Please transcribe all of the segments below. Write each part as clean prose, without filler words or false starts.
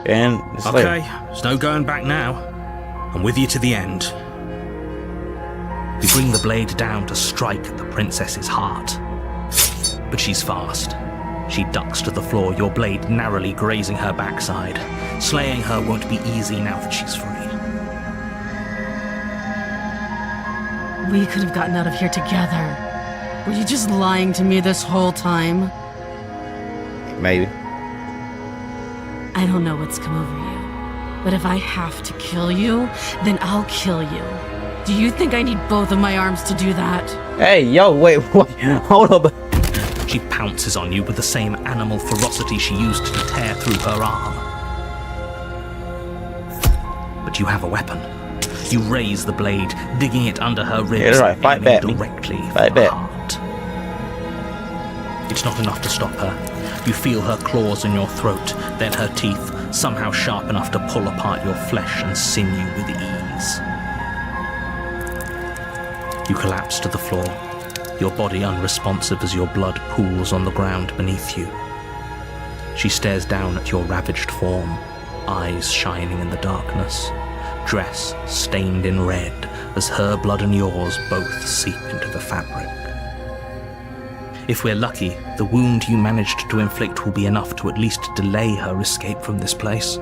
And it's okay, there's no going back now. I'm with you to the end. You bring the blade down to strike at the princess's heart. But she's fast. She ducks to the floor, your blade narrowly grazing her backside. Slaying her won't be easy now that she's free. We could have gotten out of here together. Were you just lying to me this whole time? maybe. I don't know what's come over you, but if I have to kill you, then I'll kill you. Do you think I need both of my arms to do that? Hey, yo, wait, hold up. She pounces on you with the same animal ferocity she used to tear through her arm. But you have a weapon. You raise the blade, digging it under her ribs, yeah, right. Fight back, directly Fight for back. the heart. It's not enough to stop her. You feel her claws in your throat, then her teeth, somehow sharp enough to pull apart your flesh and sinew with ease. You collapse to the floor, your body unresponsive as your blood pools on the ground beneath you. She stares down at your ravaged form, eyes shining in the darkness, dress stained in red as her blood and yours both seep into the fabric. If we're lucky, the wound you managed to inflict will be enough to at least delay her escape from this place.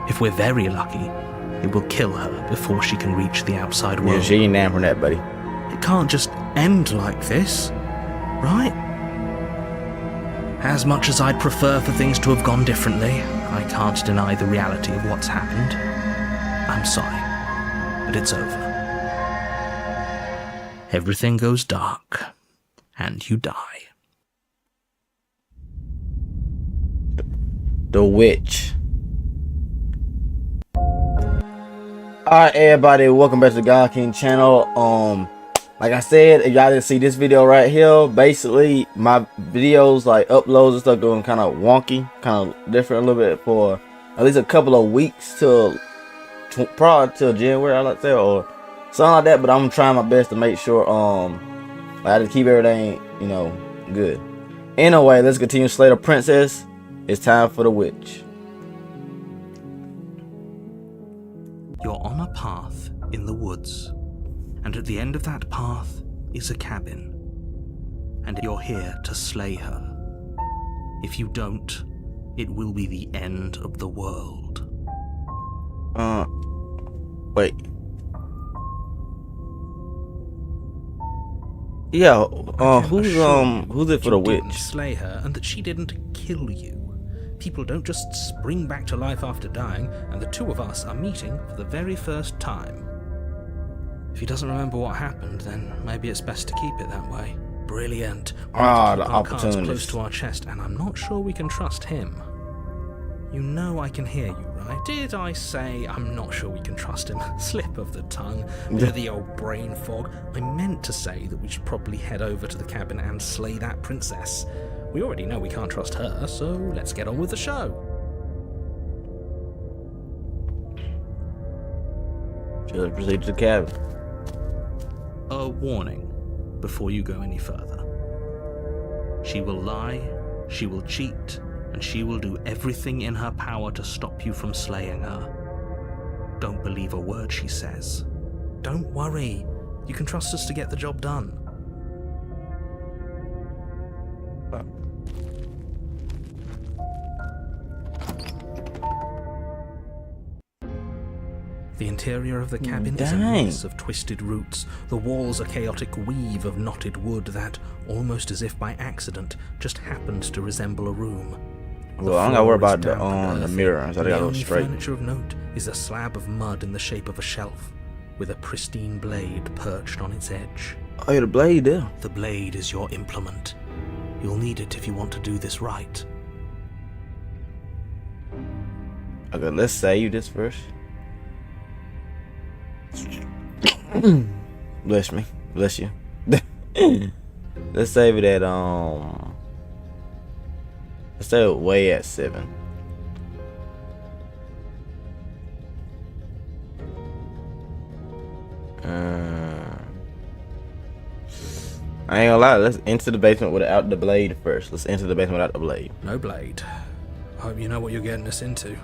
If we're very lucky, it will kill her before she can reach the outside world. Yeah, she ain't down from that, buddy. It can't just end like this, right? As much as I'd prefer for things to have gone differently, I can't deny the reality of what's happened. I'm sorry, but it's over. Everything goes dark, and you die. The Witch. Alright, everybody, welcome back to the God King channel. Like I said, if y'all didn't see this video right here, basically my videos, like uploads and stuff, going kind of wonky, kind of different a little bit for at least a couple of weeks till probably till January, I like to say, or something like that. But I'm trying my best to make sure I just keep everything, you know, good. Anyway, let's continue to slay the princess. It's time for the witch. You're on a path in the woods, and at the end of that path is a cabin, and you're here to slay her. If you don't, it will be the end of the world. Wait. Yeah, who's it for the witch? Didn't slay her, and that she didn't kill you. People don't just spring back to life after dying, and the two of us are meeting for the very first time. If he doesn't remember what happened, then maybe it's best to keep it that way. Brilliant. The Our cards opportunities. close to our chest, and I'm not sure we can trust him. You know I can hear you, right? Did I say I'm not sure we can trust him? Slip of the tongue. The old brain fog. I meant to say that we should probably head over to the cabin and slay that princess. We already know we can't trust her, so let's get on with the show. Should I proceed to the cabin? A warning before you go any further. She will lie, she will cheat, and she will do everything in her power to stop you from slaying her. Don't believe a word she says. Don't worry, you can trust us to get the job done. The interior of the cabin is a mess of twisted roots. The walls a chaotic weave of knotted wood that, almost as if by accident, just happened to resemble a room. Well, I don't gotta worry about the mirror, so I gotta go straight. The only furniture of note is a slab of mud in the shape of a shelf, with a pristine blade perched on its edge. Oh, yeah, the blade there. The blade is your implement. You'll need it if you want to do this right. Okay, let's save this first. Bless me. Bless you. Let's save it at let's save it way at 7. I ain't gonna lie, let's enter the basement without the blade first. Let's enter the basement without the blade. No blade. Hope you know what you're getting us into.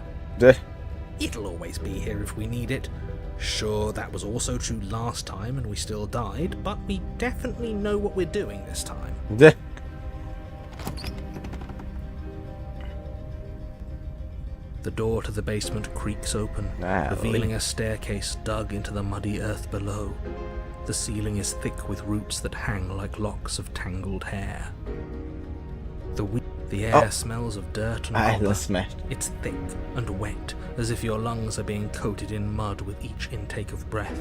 It'll always be here if we need it. Sure, that was also true last time and we still died, but we definitely know what we're doing this time. The door to the basement creaks open, revealing a staircase dug into the muddy earth below. The ceiling is thick with roots that hang like locks of tangled hair. The air smells of dirt and copper. It's thick and wet, as if your lungs are being coated in mud with each intake of breath.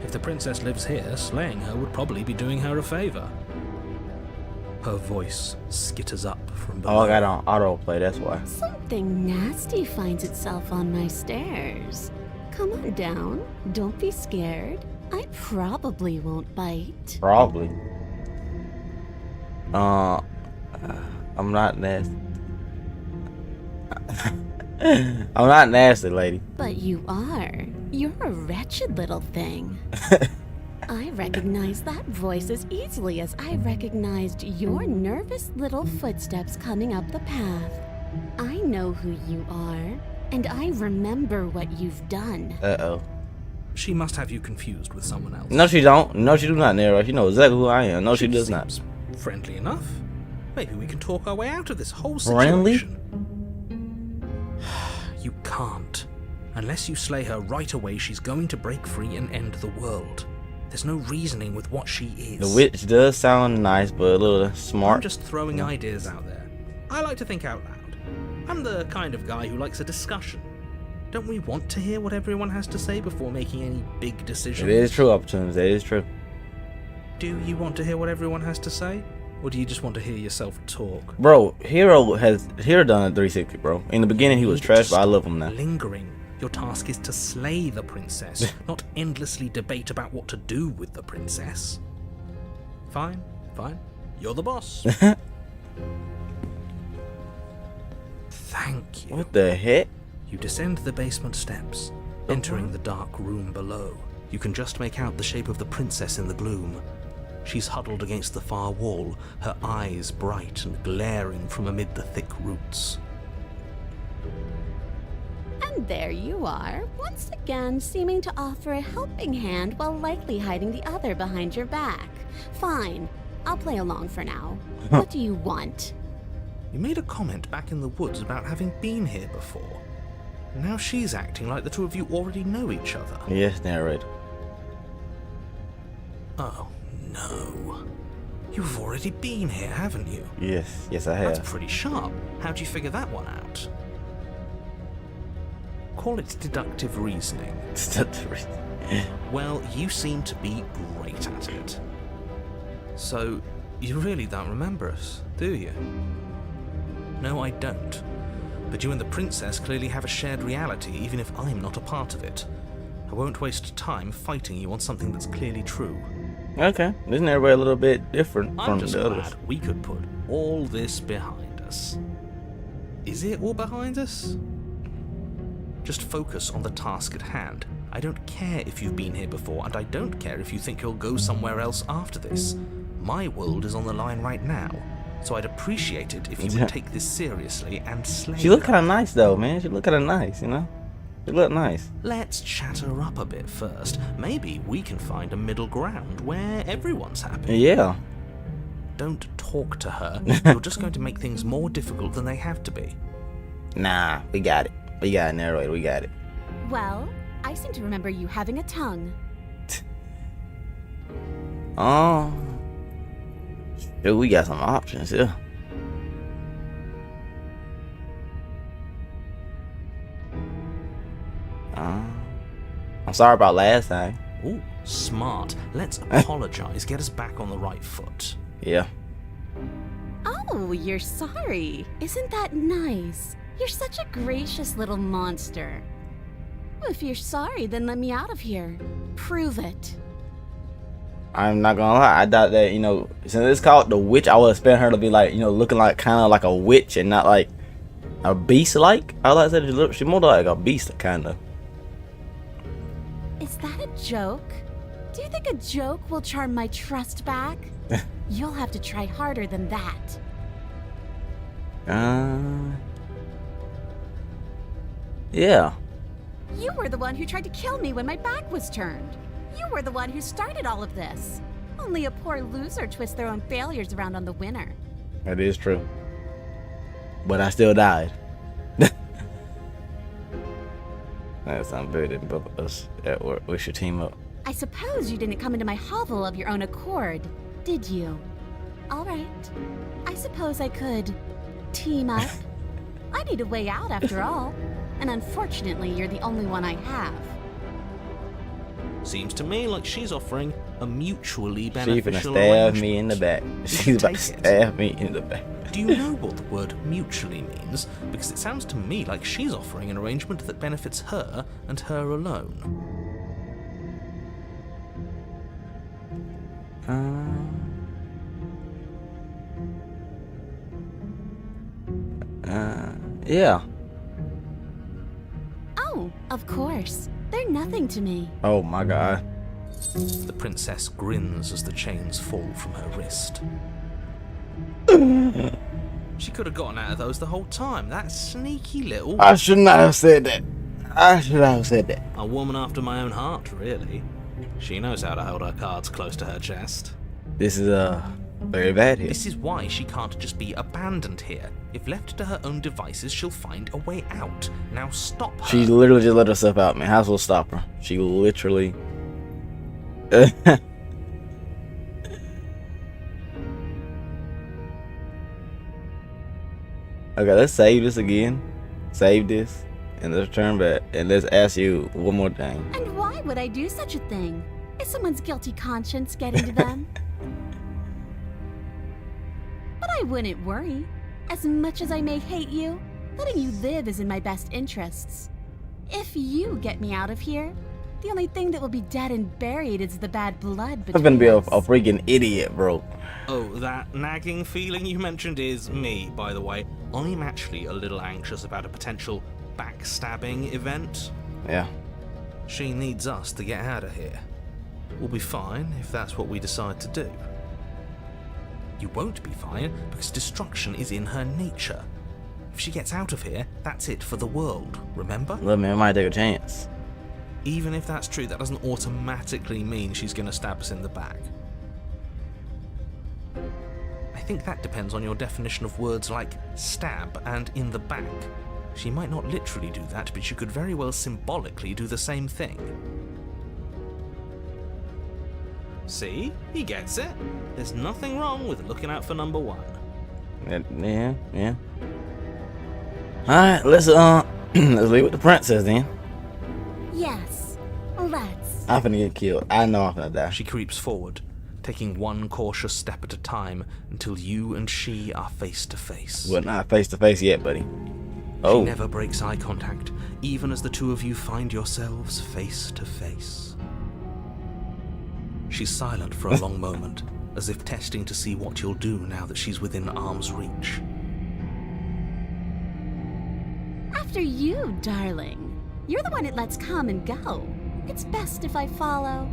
If the princess lives here, slaying her would probably be doing her a favor. Her voice skitters up from below. Oh, I got on autoplay, that's why. Something nasty finds itself on my stairs. Come on down. Don't be scared. I probably won't bite. Probably. I'm not nasty. I'm not nasty, lady. But you are. You're a wretched little thing. I recognize that voice as easily as I recognized your nervous little footsteps coming up the path. I know who you are, and I remember what you've done. Uh-oh. She must have you confused with someone else. No, she don't. No, she do not, Nero. She knows exactly who I am. No, she does not. Friendly enough. Maybe we can talk our way out of this whole Friendly? situation. You can't. Unless you slay her right away, she's going to break free and end the world. There's no reasoning with what she is. The witch does sound nice, but a little smart. I'm just throwing ideas out there. I like to think out loud. I'm the kind of guy who likes a discussion. Don't we want to hear what everyone has to say before making any big decisions? It is true, Opportunities. It is true. Do you want to hear what everyone has to say? Or do you just want to hear yourself talk? Bro, Hero done a 360, bro. In the beginning, he was trash, but I love him now. Lingering. Your task is to slay the princess, not endlessly debate about what to do with the princess. Fine, fine. You're the boss. Thank you. What the heck? You descend the basement steps, entering the dark room below. You can just make out the shape of the princess in the gloom. She's huddled against the far wall, her eyes bright and glaring from amid the thick roots. And there you are, once again seeming to offer a helping hand while likely hiding the other behind your back. Fine, I'll play along for now. What do you want? You made a comment back in the woods about having been here before. Now she's acting like the two of you already know each other. Yes, narrator. Oh, no. You've already been here, haven't you? Yes, yes I have. That's pretty sharp. How'd you figure that one out? Call it deductive reasoning. Well, you seem to be great at it. So, you really don't remember us, do you? No, I don't. But you and the princess clearly have a shared reality, even if I'm not a part of it. I won't waste time fighting you on something that's clearly true. Okay, isn't everybody a little bit different I'm from just the glad others? we could put all this behind us. Is it all behind us? Just focus on the task at hand. I don't care if you've been here before, and I don't care if you think you'll go somewhere else after this. My world is on the line right now, so I'd appreciate it if you would take this seriously and slay She look her. kind of nice though, man. She look kind of nice, you know? She look nice. Let's chat her up a bit first. Maybe we can find a middle ground where everyone's happy. Yeah. Don't talk to her. You're just going to make things more difficult than they have to be. Nah, we got it. We got it, narrator. We got it. Well, I seem to remember you having a tongue. Oh. Dude, we got some options here. I'm sorry about last time. Ooh, smart. Let's apologize. Get us back on the right foot. Yeah. Oh, you're sorry. Isn't that nice? You're such a gracious little monster. If you're sorry, then let me out of here. Prove it. I'm not gonna lie. I thought that, you know, since it's called the witch, I would expect her to be like, you know, looking like kind of like a witch and not like a beast like. I like that she more like a beast kind of. Is that a joke? Do you think a joke will charm my trust back? You'll have to try harder than that. Yeah. You were the one who tried to kill me when my back was turned. You were the one who started all of this. Only a poor loser twists their own failures around on the winner. That is true. But I still died. That's not very that both of us at work. We should team up. I suppose you didn't come into my hovel of your own accord, did you? All right. I suppose I could team up. I need a way out after all. And unfortunately, you're the only one I have. Seems to me like she's offering a mutually She's beneficial gonna stab arrangement. me in the back. She's about to Take it. stab me in the back. Do you know what the word mutually means? Because it sounds to me like she's offering an arrangement that benefits her and her alone. Yeah. Oh, of course. They're nothing to me. Oh my god. The princess grins as the chains fall from her wrist. She could have gotten out of those the whole time. That sneaky little... I should not have said that. I should not have said that. A woman after my own heart, really. She knows how to hold her cards close to her chest. This is very bad here. This is why she can't just be abandoned here. If left to her own devices, she'll find a way out. Now stop her. She literally just let herself out, man. How's will stop her? She literally. Okay, let's save this again. Save this. And let's turn back. And let's ask you one more thing. And why would I do such a thing? Is someone's guilty conscience getting to them? But I wouldn't worry. As much as I may hate you, letting you live is in my best interests. If you get me out of here, the only thing that will be dead and buried is the bad blood I'm between gonna be a us. freaking idiot, bro. Oh, that nagging feeling you mentioned is me, by the way. I'm actually a little anxious about a potential backstabbing event. Yeah. She needs us to get out of here. We'll be fine if that's what we decide to do. You won't be fine because destruction is in her nature. If she gets out of here, that's it for the world, remember? Look, man, I might take a chance. Even if that's true, that doesn't automatically mean she's going to stab us in the back. I think that depends on your definition of words like stab and in the back. She might not literally do that, but she could very well symbolically do the same thing. See? He gets it. There's nothing wrong with looking out for number one. Yeah. Alright, let's let's leave with the princess then. Yes, let's. I'm finna get killed. I know I'm finna die. She creeps forward, taking one cautious step at a time until you and she are face to face. We're not face to face yet, buddy. She Oh, never breaks eye contact, even as the two of you find yourselves face to face. She's silent for a long moment, as if testing to see what you'll do now that she's within arm's reach. After you, darling. You're the one it lets come and go. It's best if I follow.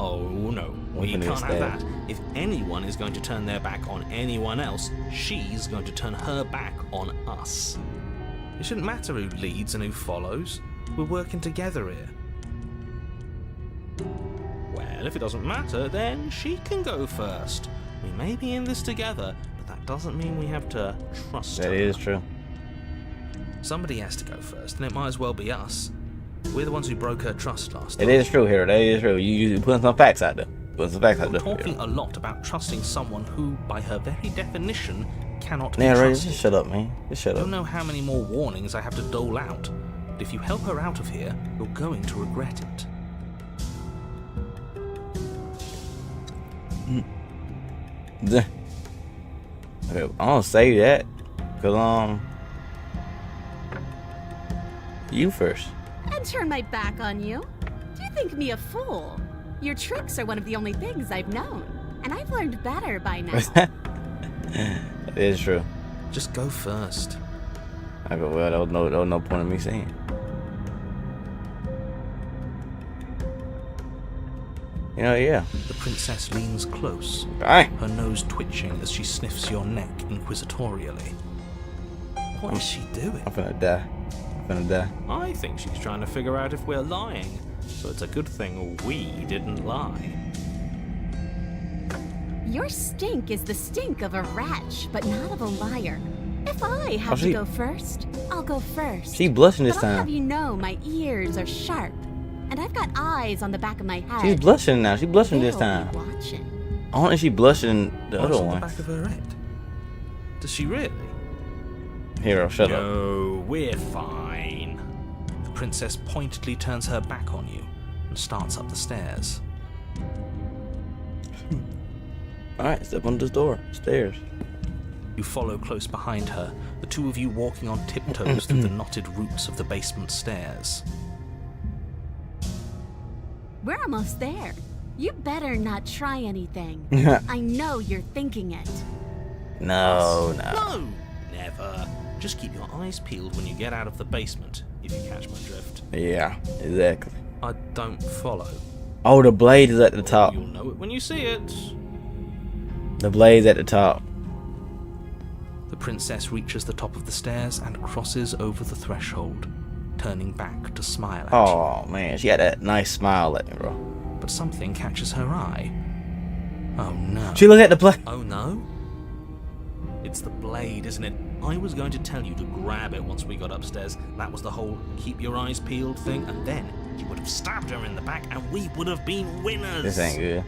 Oh no, we Open can't his have head. that. If anyone is going to turn their back on anyone else, she's going to turn her back on us. It shouldn't matter who leads and who follows. We're working together here. Well, if it doesn't matter, then she can go first. We may be in this together, but that doesn't mean we have to trust her. that is true. Somebody has to go first, and it might as well be us. We're the ones who broke her trust last time. It is true, Hero. That is true. You putting some facts out there. Putting some facts out We're there. talking a lot about trusting someone who, by her very definition, cannot be Yeah, right. trusted. Just shut up, man. Just shut I up. don't know how many more warnings I have to dole out, but if you help her out of here, you're going to regret it. Okay, I'm gonna say that because you first. And turn my back on you? Do you think me a fool? Your tricks are one of the only things I've known, and I've learned better by now. It is true. Just go first. I go, well, there was no point in me saying. You know, yeah. The princess leans close, Alright. her nose twitching as she sniffs your neck inquisitorially. What is she doing? I'm finna die. I'm finna die. I think she's trying to figure out if we're lying, so it's a good thing we didn't lie. Your stink is the stink of a wretch, but not of a liar. If I have she- to go first, I'll go first. She blushing this But I'll have time. you know my ears are sharp, and I've got eyes on the back of my head. She's blushing now. She blushing this They'll be time. watching. I don't think she blushing the What's other on the one. back of her head? Does she really? Hero, shut up. No, we're fine. The princess pointedly turns her back on you and starts up the stairs. Alright, step on this door. Stairs. You follow close behind her, the two of you walking on tiptoes through the knotted roots of the basement stairs. We're almost there. You better not try anything. I know you're thinking it. No. No, never. Just keep your eyes peeled when you get out of the basement, if you catch my drift. Yeah, exactly. I don't follow. Oh, the blade is at the top. You'll know it when you see it. The blade's at the top. The princess reaches the top of the stairs and crosses over the threshold, turning back to smile at you. Oh man, she had that nice smile at me, bro. But something catches her eye. Oh no. She looked at the blade. Oh no? It's the blade, isn't it? I was going to tell you to grab it once we got upstairs. That was the whole keep your eyes peeled thing, and then you would have stabbed her in the back and we would have been winners. This ain't good.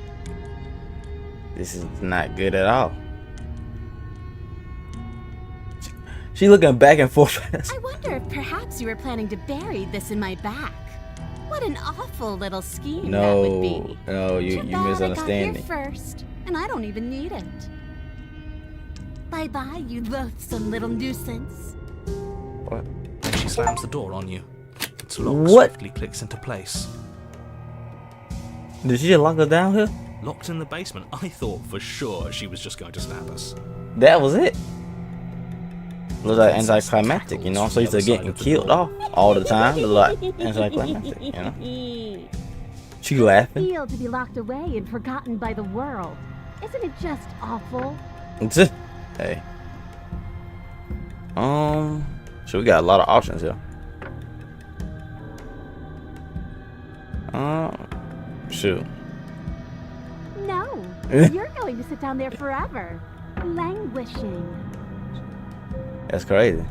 This is not good at all. She looking back and forth. I wonder if perhaps you were planning to bury this in my back. What an awful little scheme that would be. No, you Too bad I got misunderstand here me. first, and I don't even need it. Bye-bye, you loathsome little nuisance. What? Then she slams the door on you. Its lock What? swiftly clicks into place. Did she just lock us down here? Locked in the basement, I thought for sure she was just going to stab us. That was it. Looks like anticlimactic, you know. I'm so used to getting killed off all the time. Look like anticlimactic, you know. She laughing. Feel to be locked away and forgotten by the world. Isn't it just awful? Hey. So we got a lot of options here. Shoot. No, you're going to sit down there forever, languishing. That's crazy.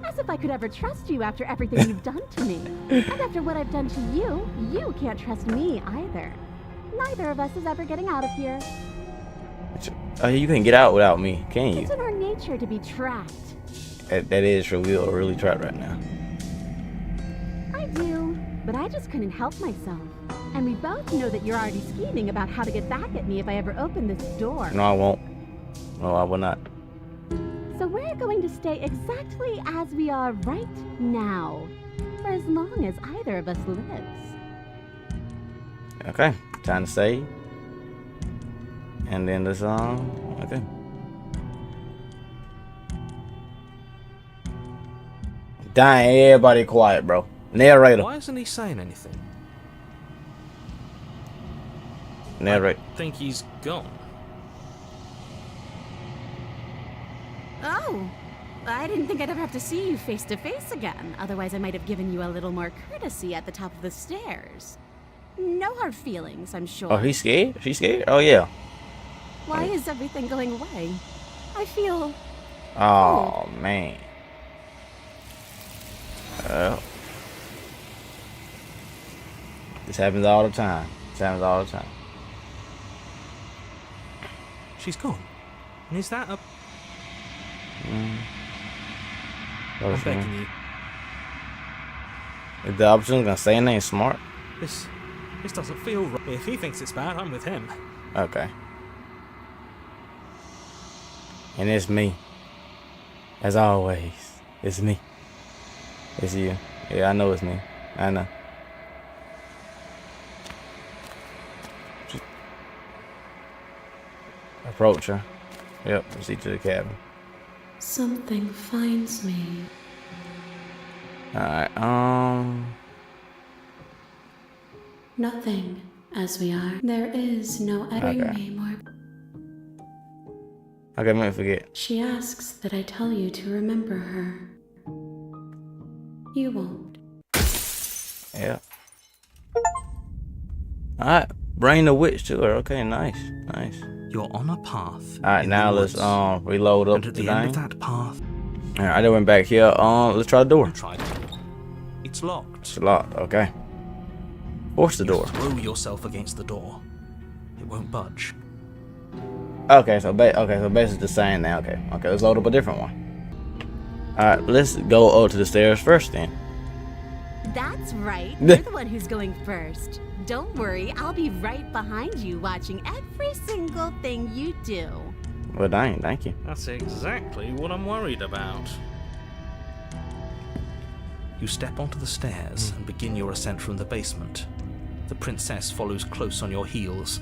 As if I could ever trust you after everything you've done to me. And after what I've done to you, you can't trust me either. Neither of us is ever getting out of here. Oh, you can't get out without me, can you? It's in our nature to be trapped. That is true. We are really trapped right now. I do, but I just couldn't help myself. And we both know that you're already scheming about how to get back at me if I ever open this door. No, I won't. No, I will not. So we're going to stay exactly as we are right now, for as long as either of us lives. Okay, time to save. And then the song. Okay. Dang, everybody quiet, bro. Narrator. Why isn't he saying anything? Narrate. I think he's gone. Oh, I didn't think I'd ever have to see you face to face again. Otherwise, I might have given you a little more courtesy at the top of the stairs. No hard feelings, I'm sure. Oh, he's scared? She's scared? Oh, yeah. Why is everything going away? I feel... Oh, man. This happens all the time. This happens all the time. She's gone. And is that a... What I'm is begging you. Is the option gonna say anything smart? This doesn't feel right. If he thinks it's bad, I'm with him. Okay. And it's me. As always. It's me. It's you. Yeah, I know it's me. I know. Just approach her. Yep, proceed to the cabin. Something finds me. Alright, Nothing, as we are. There is no entering Okay. me more. okay, let me forget. She asks that I tell you to remember her. You won't. Yeah. Alright, bring the witch to her. Okay, nice. Nice. You're on a path. Alright, in now the let's woods. reload up And at the end of that path, Alright, I just went back here. Let's try the door. try the door. It's locked. It's locked, okay. Force the door. Throw yourself against the door. It won't budge. Okay, so basically the same now. Okay, let's load up a different one. Alright, let's go up to the stairs first then. That's right. You're the one who's going first. Don't worry, I'll be right behind you watching every single thing you do. Well, dang, thank you. That's exactly what I'm worried about. You step onto the stairs and begin your ascent from the basement. The princess follows close on your heels,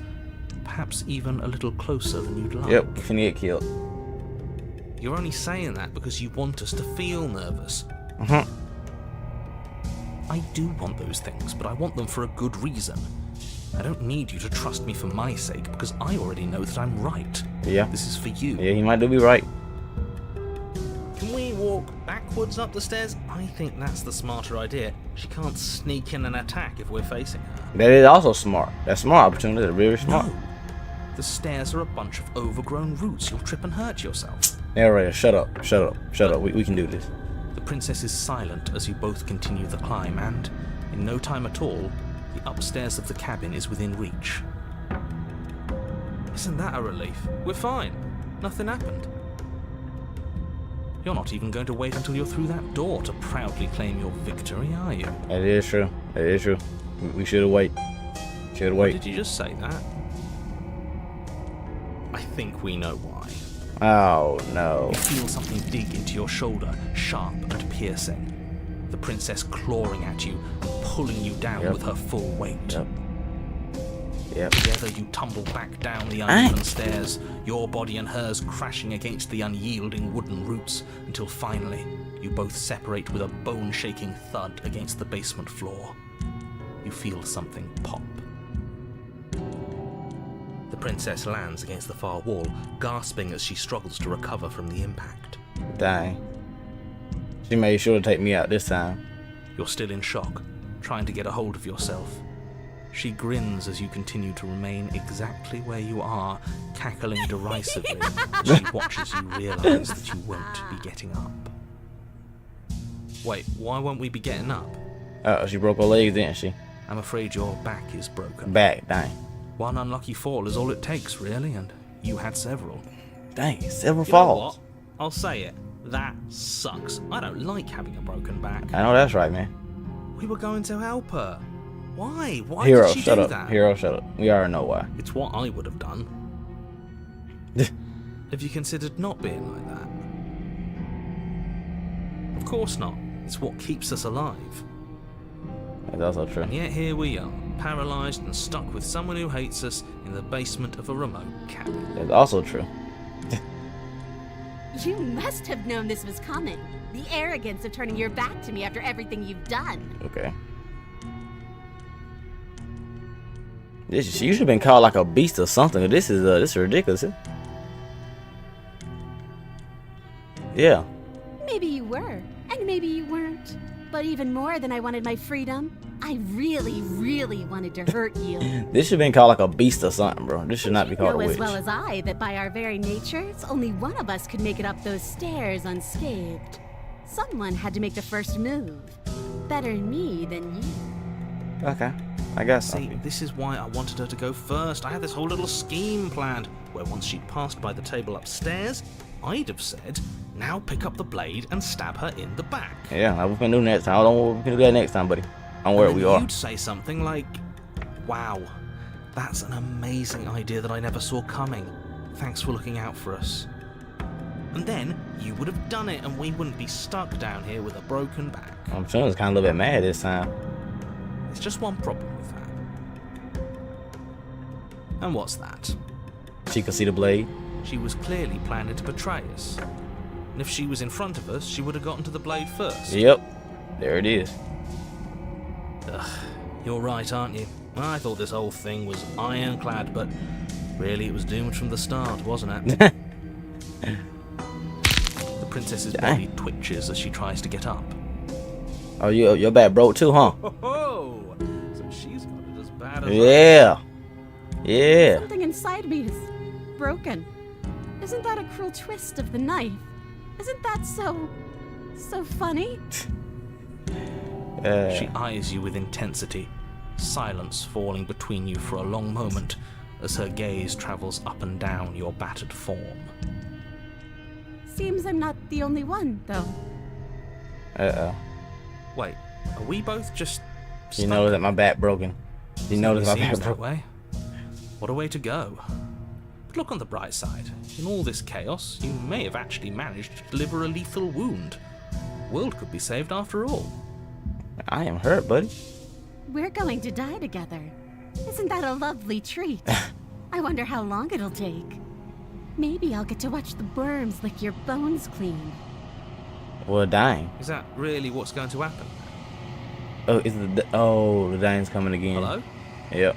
perhaps even a little closer than you'd like. Yep, we're finna get killed. You're only saying that because you want us to feel nervous. I do want those things, but I want them for a good reason. I don't need you to trust me for my sake, because I already know that I'm right. Yeah. This is for you. Yeah, he might do be right. Can we walk backwards up the stairs? I think that's the smarter idea. She can't sneak in and attack if we're facing her. That is also smart. That's smart opportunity. That's really smart. No. The stairs are a bunch of overgrown roots. You'll trip and hurt yourself. Narrator, shut up. Shut up. Shut up. We can do this. The princess is silent as you both continue the climb, and in no time at all, the upstairs of the cabin is within reach. Isn't that a relief? We're fine. Nothing happened. You're not even going to wait until you're through that door to proudly claim your victory, are you? That is true. That is true. We should have waited. Should have Why waited. did you just say that? I think we know why. Oh, no. You feel something dig into your shoulder, sharp and piercing. The princess clawing at you, pulling you down with her full weight. Yep. Together you tumble back down the uneven stairs, your body and hers crashing against the unyielding wooden roots, until finally you both separate with a bone-shaking thud against the basement floor. You feel something pop. The princess lands against the far wall, gasping as she struggles to recover from the impact. Dang. She made sure to take me out this time. You're still in shock, trying to get a hold of yourself. She grins as you continue to remain exactly where you are, cackling derisively as she watches you realise that you won't be getting up. Wait, why won't we be getting up? She broke her legs, didn't she? I'm afraid your back is broken. Back, dang. One unlucky fall is all it takes, really, and you had several. Dang, several You know falls. what? I'll say it. That sucks. I don't like having a broken back. I know that's right, man. We were going to help her. Why? Why Hero, did she shut do up. that? Hero, shut up. We already know why. It's what I would have done. Have you considered not being like that? Of course not. It's what keeps us alive. That's also true. And yet here we are, paralysed and stuck with someone who hates us in the basement of a remote cabin. That's also true. You must have known this was coming. The arrogance of turning your back to me after everything you've done. Okay. She should have been called like a beast or something. This is ridiculous. Yeah. Maybe you were, and maybe you weren't. But even more than I wanted my freedom, I really, really wanted to hurt you. This should have been called like a beast or something, bro. This should not be called a You know witch. as well as I that by our very natures, only one of us could make it up those stairs unscathed. Someone had to make the first move. Better me than you. Okay. I guess. See, this is why I wanted her to go first. I had this whole little scheme planned, where once she'd passed by the table upstairs, I'd have said, now pick up the blade and stab her in the back. Yeah, we can do next time. I don't know what we can do that next time, buddy. I'm where we are. You'd say something like, wow, that's an amazing idea that I never saw coming. Thanks for looking out for us. And then you would have done it and we wouldn't be stuck down here with a broken back. I'm sure it's kind of a little bit mad this time. There's just one problem with that. And what's that? She could see the blade. She was clearly planning to betray us. And if she was in front of us, she would have gotten to the blade first. Yep. There it is. Ugh, you're right, aren't you? I thought this whole thing was ironclad, but really it was doomed from the start, wasn't it? The princess's body twitches as she tries to get up. Oh, your back broke too, huh? Oh, so she's got it as bad as Yeah. Yeah. Something inside me is broken. Isn't that a cruel twist of the knife? Isn't that so funny? She eyes you with intensity, silence falling between you for a long moment as her gaze travels up and down your battered form. Seems I'm not the only one, though. Wait, are we both just You know that my back broken. You notice my back seems that broken. way? What a way to go. But look on the bright side. In all this chaos, you may have actually managed to deliver a lethal wound. The world could be saved after all. I am hurt, buddy. We're going to die together. Isn't that a lovely treat? I wonder how long it'll take. Maybe I'll get to watch the worms lick your bones clean. Well, dying. Is that really what's going to happen? Oh, the dying's coming again. Hello? Yep.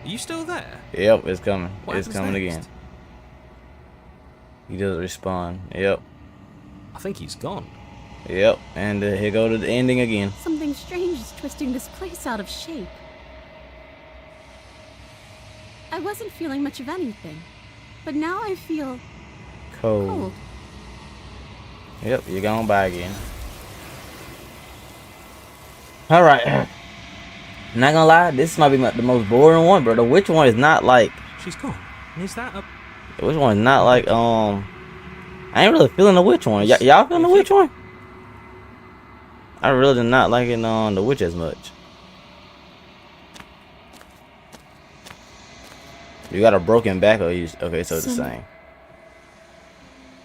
Are you still there? Yep, it's coming. What It's happens coming next? again. He doesn't respond. Yep. I think he's gone. Yep. And here go to the ending again. Something strange is twisting this place out of shape. I wasn't feeling much of anything, but now I feel Cold. cold. Yep, you're going by again. Alright. Not gonna lie, this might be the most boring one, bro. The witch one is not like. She's gone. Is that a... The witch one is not like, I ain't really feeling the witch one. Y'all feeling the witch one? I really did not like it on the witch as much. You got a broken back or you... Okay, so it's the same.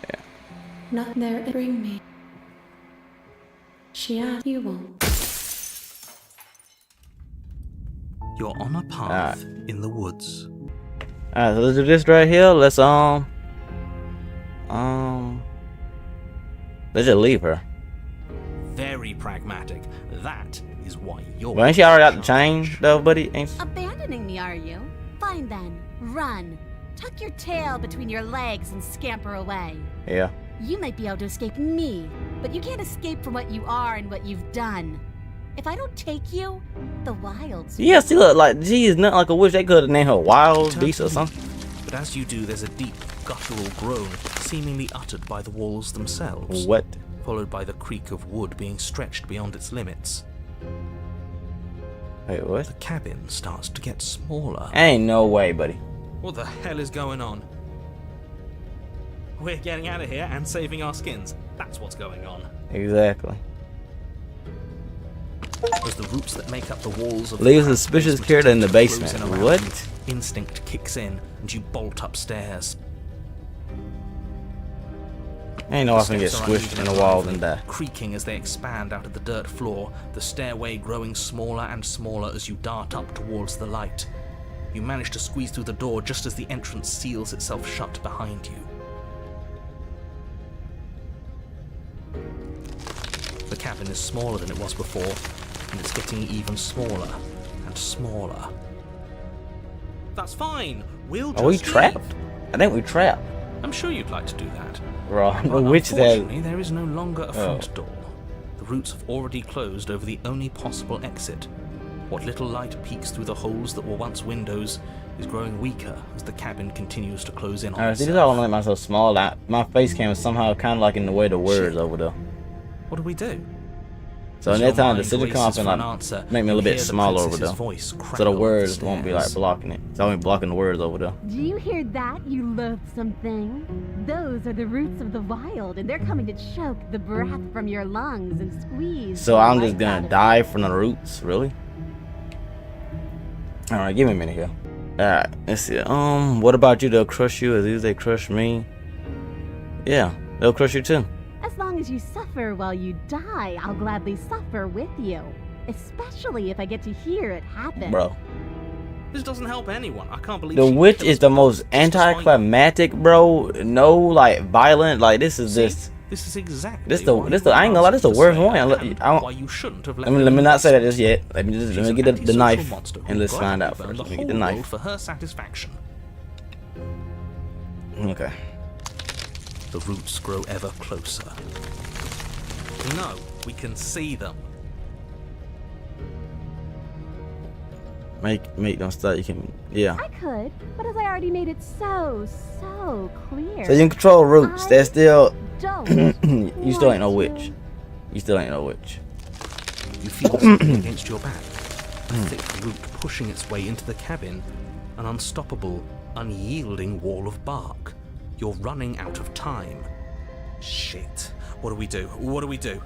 Yeah. Not there to bring me. She asked you won't. You're on a path in the woods. Alright, so let's do this right here. Let's just leave her. Very pragmatic. That is why you're... Well, ain't she already out the chain though, buddy? Ain't she? Abandoning me, are you? Fine then. Run. Tuck your tail between your legs and scamper away. Yeah. You might be able to escape me, but you can't escape from what you are and what you've done. If I don't take you, the wilds... Yeah, she look like she is not like a witch. They could have named her Wild Beast or something. But as you do, there's a deep, guttural groan, seemingly uttered by the walls themselves. What? Followed by the creak of wood being stretched beyond its limits. Wait, what? The cabin starts to get smaller. Ain't no way, buddy. What the hell is going on? We're getting out of here and saving our skins. That's what's going on. Exactly. As the roots that make up the walls of Leave the suspicious basement character in the close basement. in around What? you, instinct kicks in and you bolt upstairs. Ain't no I can get Steps are squished in uneven the walls and and die. creaking as they expand out of the dirt floor, the stairway growing smaller and smaller as you dart up towards the light. You manage to squeeze through the door just as the entrance seals itself shut behind you. The cabin is smaller than it was before, and it's getting even smaller and smaller. That's fine. We'll just Are we leave. trapped? I think we trapped. I'm sure you'd like to do that. Bro, the But witch has... unfortunately, there is no longer a front door. The roots have already closed over the only possible exit. What little light peeks through the holes that were once windows is growing weaker as the cabin continues to close in on Alright, see, this is itself. all I'm like myself small. My face cam is somehow kind of like in the way of the words over there. What do we do? So As next your time the mind city races comes and for an like answer, make me a you little bit hear the smaller over princess's there. voice So the crackle up words won't be like stairs. blocking it. It's only blocking the words over there. Do you hear that, you loathsome thing? Those are the roots of the wild, and they're coming to choke the breath from your lungs and squeeze. So the I'm life just out gonna of die from the roots, really? Alright, give me a minute here. Alright, let's see. What about you? They'll crush you as easy as they crush me. Yeah, they'll crush you too. As long as you suffer while you die, I'll gladly suffer with you. Especially if I get to hear it happen. Bro. This doesn't help anyone. I can't believe The she witch killed is the us most just to spite you. anticlimactic, bro. No, like, violent. Like, this is See? just... This is exactly This the why I ain't gonna lie, this the worst one. why you shouldn't have Let me not say that just yet. Let me She's get an the antisocial knife monster who and let's find out gladly first. burned Let me get the whole world knife. for her satisfaction. Okay. The roots grow ever closer. No, we can see them. Make them start. You can, yeah. I could, but as I already made it so clear. So you can control roots. That's still. Don't. You still ain't no want witch. to. You still ain't no witch. You feel something against your back. A thick root pushing its way into the cabin. An unstoppable, unyielding wall of bark. You're running out of time. Shit. What do we do? What do we do?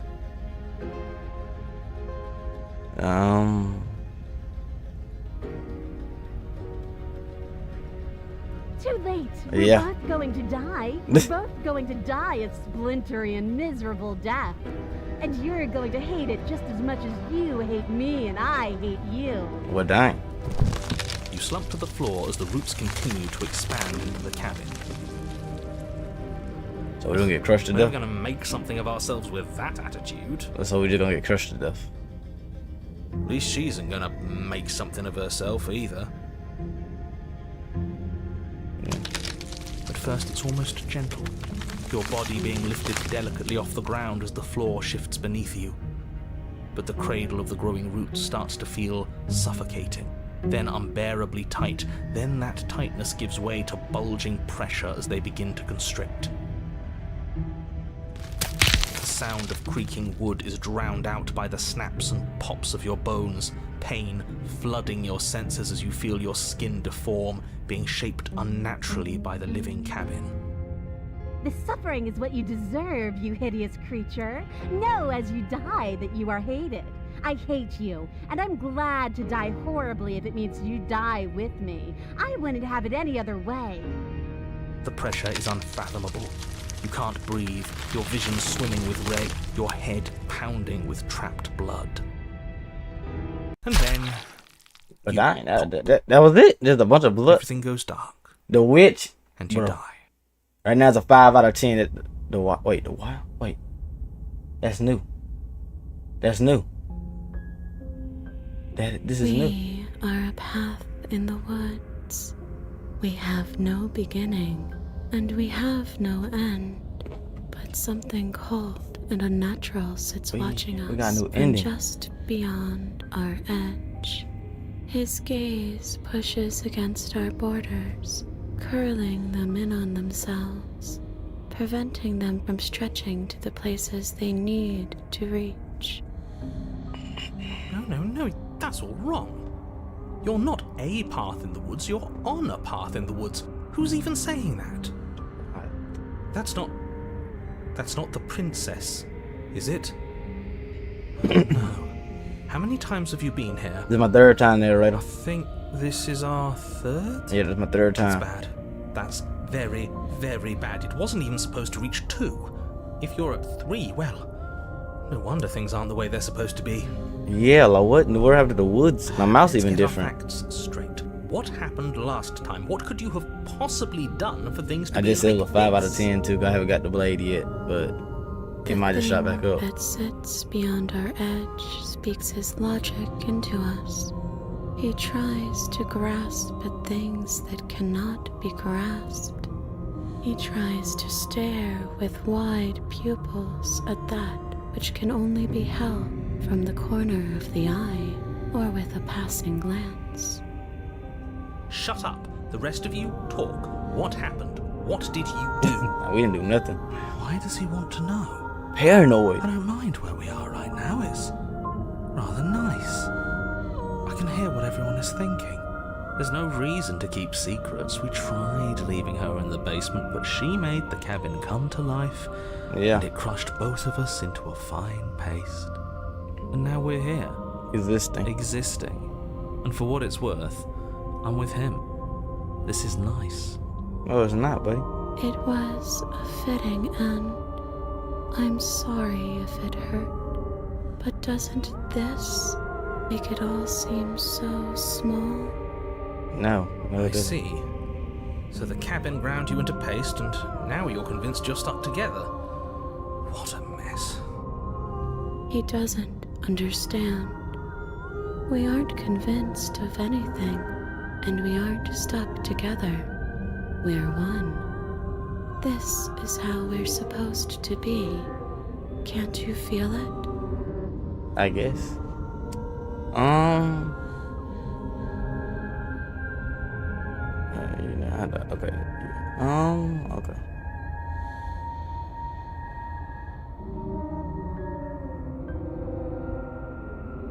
Too late. We're Yeah. both going to die. We're both going to die a splintery and miserable death. And you're going to hate it just as much as you hate me and I hate you. Well, dang. You slump to the floor as the roots continue to expand into the cabin. So we're gonna get crushed to We're death. going to make something of ourselves with that attitude. So we're just gonna get crushed to death. At least she isn't going to make something of herself either. At first it's almost gentle, your body being lifted delicately off the ground as the floor shifts beneath you. But the cradle of the growing roots starts to feel suffocating, then unbearably tight, then that tightness gives way to bulging pressure as they begin to constrict. The sound of creaking wood is drowned out by the snaps and pops of your bones, pain flooding your senses as you feel your skin deform, being shaped unnaturally by the living cabin. The suffering is what you deserve, you hideous creature. Know as you die that you are hated. I hate you, and I'm glad to die horribly if it means you die with me. I wouldn't have it any other way. The pressure is unfathomable. You can't breathe, your vision swimming with red, your head pounding with trapped blood. And then But dang, that was it. There's a bunch of blood. everything goes dark, The witch. and you Bro. die. Right now it's a 5 out of 10. Wait, that's new. This is new. We are a path in the woods. We have no beginning, and we have no end. But something cold and unnatural sits watching us we got a new from ending. just beyond our edge. His gaze pushes against our borders, curling them in on themselves, preventing them from stretching to the places they need to reach. No, that's all wrong. You're not a path in the woods, you're on a path in the woods. Who's even saying that? That's not the princess, is it? No. How many times have you been here? This is my 3rd time there, right? I think this is our 3rd? Yeah, this is my 3rd That's time. bad. That's very, very bad. It wasn't even supposed to reach 2. If you're at 3, well, no wonder things aren't the way they're supposed to be. Yeah, like what? What happened to the woods? My mouth's Let's even get our different. facts straight. What happened last time? What could you have possibly done for things to I be just said it was a like 5 out of this? 10 too. 'Cause I haven't got the blade yet, but it might just shot back up. That sits beyond our edge speaks his logic into us. He tries to grasp at things that cannot be grasped. He tries to stare with wide pupils at that which can only be held from the corner of the eye or with a passing glance. Shut up. The rest of you talk. What happened? What did you do? We didn't do nothing. Why does he want to know? Paranoid. I don't mind where we are right now. It's rather nice. I can hear what everyone is thinking. There's no reason to keep secrets. We tried leaving her in the basement, but she made the cabin come to life, Yeah, and it crushed both of us into a fine paste. And now we're here, existing. existing. And for what it's worth, I'm with him. This is nice. Oh, it's not, buddy. It was a fitting end. I'm sorry if it hurt, but doesn't this make it all seem so small? No, I it doesn't. see. So the cabin ground you into paste, and now you're convinced you're stuck together. What a mess. He doesn't understand. We aren't convinced of anything, and we aren't stuck together. We're one. This is how we're supposed to be. Can't you feel it? I guess. Okay. Okay.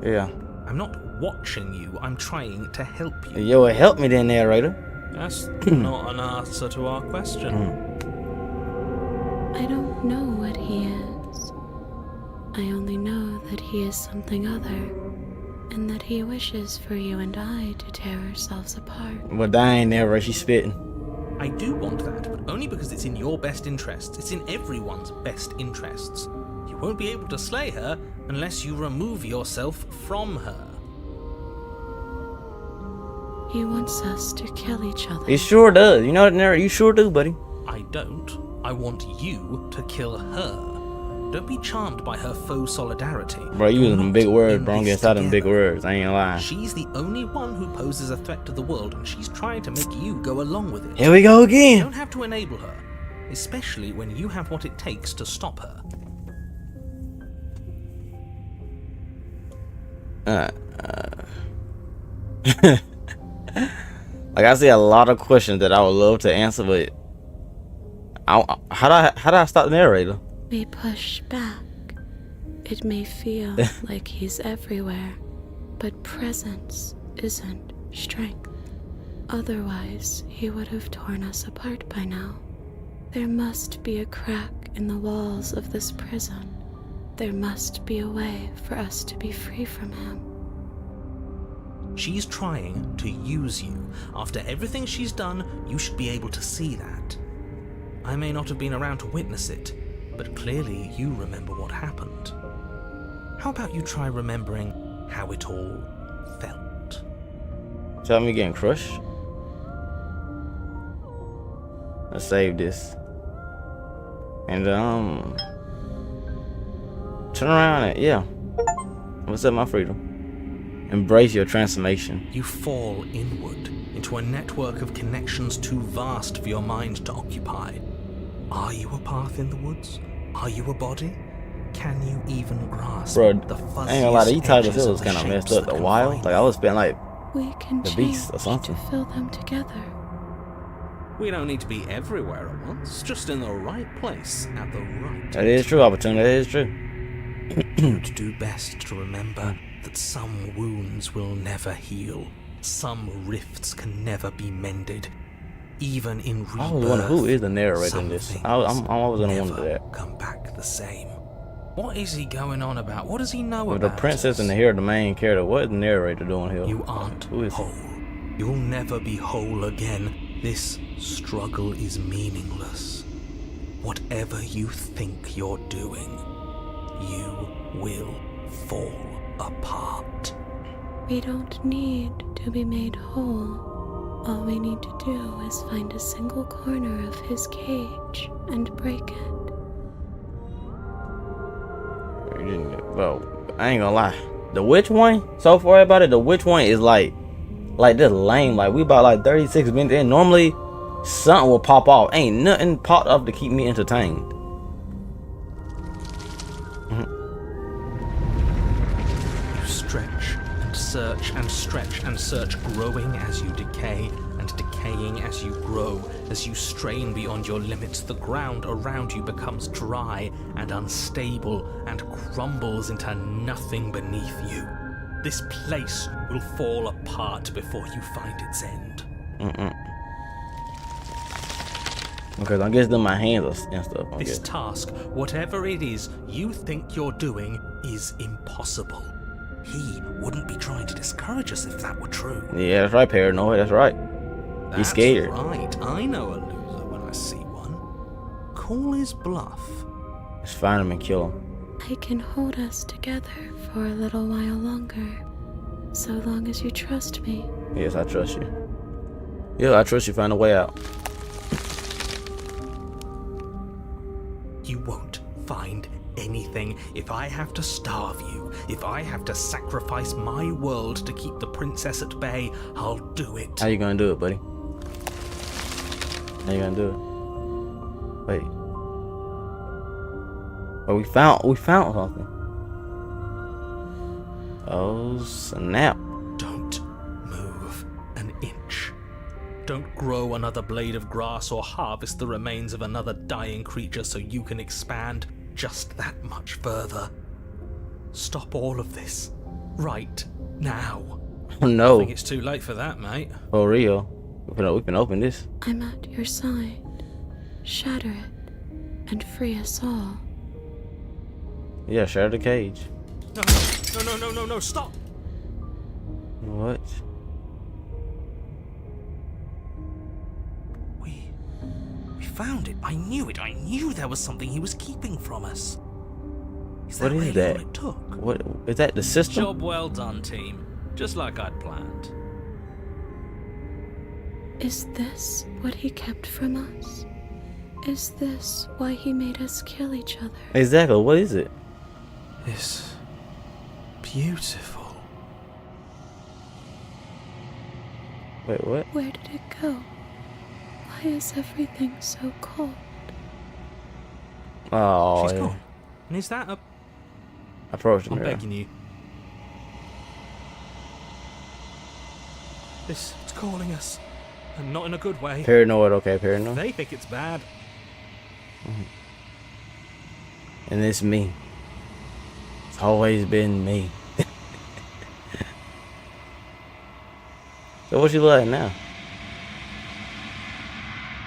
Yeah. I'm not watching you, I'm trying to help you. Yo, help me then, narrator. That's not an answer to our question. I don't know what he is. I only know that he is something other, and that he wishes for you and I to tear ourselves apart. Well, dang, narrator, she's spitting. I do want that, but only because it's in your best interests. It's in everyone's best interests. You won't be able to slay her unless you remove yourself from her. He wants us to kill each other. He sure does. You know what, narrator? You sure do, buddy. I don't. I want you to kill her. Don't be charmed by her faux solidarity. Bro, you You're using not big words, bro. in I'm this getting tired of them big together. words. I ain't gonna lie. She's the only one who poses a threat to the world, and she's trying to make you go along with it. Here we go You again. don't have to enable her, especially when you have what it takes to stop her. Like, I see a lot of questions that I would love to answer, but how do I stop the narrator? We push back. It may feel like he's everywhere, but presence isn't strength. Otherwise, he would have torn us apart by now. There must be a crack in the walls of this prison. There must be a way for us to be free from him. She's trying to use you. After everything she's done, you should be able to see that. I may not have been around to witness it, but clearly you remember what happened. How about you try remembering how it all felt? Tell me getting crushed. Let's save this. And turn around and yeah. What's up, my freedom? Embrace your transformation. You fall inward into a network of connections too vast for your mind to occupy. Are you a path in the woods? Are you a body? Can you even grasp Bro, the I ain't fuzziest gonna lie, these titles edges was of kind of the messed shapes up. that The wild, confine like I was spending like We can The change beast or something. to fill them together. We don't need to be everywhere at once, just in the right place at the right that is true, opportunity. That is true. You'd do best to remember that some wounds will never heal. Some rifts can never be mended. Even in rebirth, I was wondering who is the narrator in this. I'm always gonna never wonder that. come back the same. What is he going on about? What does he know With the about princess us? and the hero, the main character, what is the narrator doing here? You aren't Who is he? whole. You'll never be whole again. This struggle is meaningless. Whatever you think you're doing, you will fall apart. We don't need to be made whole. All we need to do is find a single corner of his cage and break it. Bro, I ain't gonna lie. The witch one, so far about it, the witch one is like just lame. Like we about like 36 minutes in. Normally something will pop off. Ain't nothing popped up to keep me entertained. You stretch and search and stretch and search, growing as you decay and decaying as you grow. As you strain beyond your limits, the ground around you becomes dry and unstable and crumbles into nothing beneath you. This place will fall apart before you find its end. Okay, I guess then my hands and stuff. I This guess. task, whatever it is you think you're doing, is impossible. He wouldn't be trying to discourage us if that were true. Yeah, that's right, paranoid. That's right. He's scared. That's right. I know a loser when I see one. Call his bluff. Let's find him and kill him. I can hold us together for a little while longer, so long as you trust me. Yes, I trust you. Yeah, I trust you. Find a way out. You won't find anything. If I have to starve you, if I have to sacrifice my world to keep the princess at bay, I'll do it. How you gonna do it, buddy? How you gonna do it? Wait. Oh, we found something. Oh snap! Don't move an inch. Don't grow another blade of grass or harvest the remains of another dying creature so you can expand just that much further. Stop all of this. Right now. Oh I no. think it's too late for that, mate. For real. We can open this. I'm at your side. Shatter it and free us all. Yeah, shatter the cage. No, stop! What? We found it. I knew it. I knew there was something he was keeping from us. What is really that? all it took? What is that? The system? Job well done, team. Just like I'd planned. Is this what he kept from us? Is this why he made us kill each other? Exactly. What is it? It's beautiful. Wait, what? Where did it go? Why is everything so cold? Oh, She's yeah. gone. And is that a... Approach the I'm mirror. begging you. It's calling us. And not in a good way. Paranoid, okay, paranoid. They think it's bad. And it's me. It's always been me. So what you like now?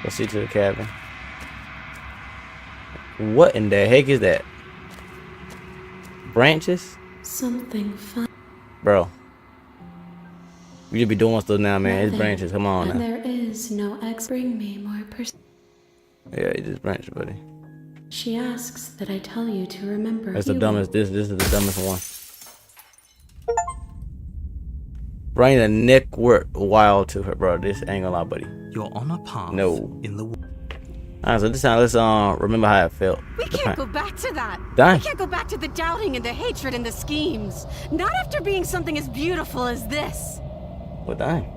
Let's see to the cabin. What in the heck is that? Branches? Something fun. Bro. You should be doing stuff now, man. It's Nothing. branches. Come on And now. there is no ex. Bring me more Yeah, it's just branches, buddy. She asks that I tell you to remember. That's the you dumbest. This is the dumbest one. Bring the neck work wild to her, bro. This ain't gonna lie, buddy. You're on a path No. in the... Alright, so this time let's remember how it felt. We can't go back to that. Dang. We can't go back to the doubting and the hatred and the schemes. Not after being something as beautiful as this. Well, dang.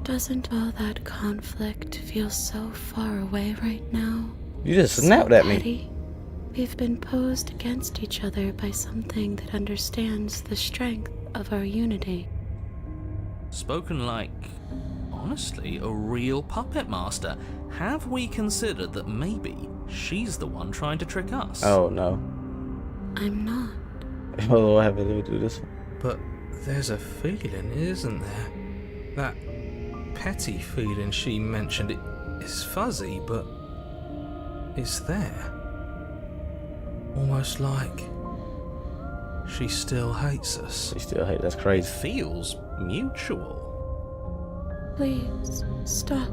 Doesn't all that conflict feel so far away right now? You just snapped at me. Petty? We've been posed against each other by something that understands the strength of our unity. Spoken like, honestly, a real puppet master. Have we considered that maybe she's the one trying to trick us? Oh no. I'm not. Oh, what happened? Let me do this one. But there's a feeling, isn't there? That petty feeling she mentioned, it is fuzzy, but it's there. Almost like she still hates us. You still hate. That's It crazy. feels mutual. Please, stop.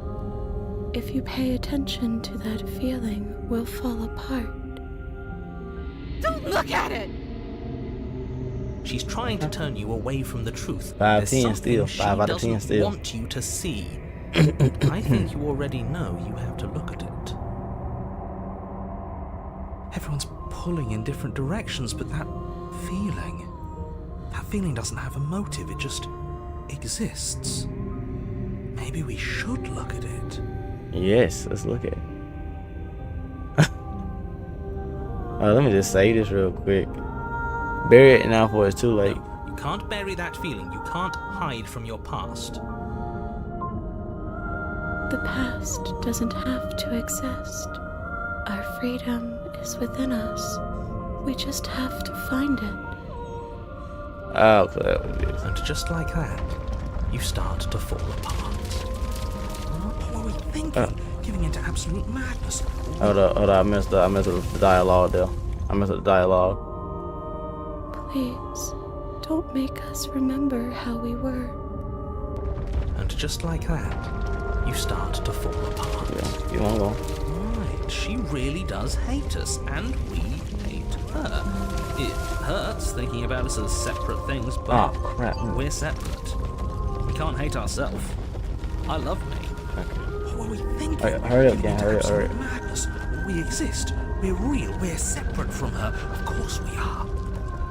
If you pay attention to that feeling, we'll fall apart. Don't look at it! She's trying to turn you away from the truth. 5 There's 10 something still. she 5 out of 10 doesn't still. want you to see. I think you already know you have to look at it. Everyone's pulling in different directions, but that feeling doesn't have a motive, it just exists. Maybe we should look at it. Yes, let's look at it. Let me just say this real quick. Bury it now before it's too late. You can't bury that feeling. You can't hide from your past. The past doesn't have to exist. Our freedom is within us. We just have to find it. Oh, so that was this. And just like that, you start to fall apart. What were we thinking? Giving into absolute madness. Hold up, I messed up the dialogue there. I messed up the dialogue. Please, don't make us remember how we were. And just like that, you start to fall apart. Yeah, you wanna go? Right, she really does hate us, and we hate her. It hurts thinking about us as separate things, but Oh, crap. we're separate. We can't hate ourselves. I love me. What were we thinking? Alright, hurry up, Giving Ken, into hurry up, absolute hurry up. madness. We exist. We're real. We're separate from her. Of course we are.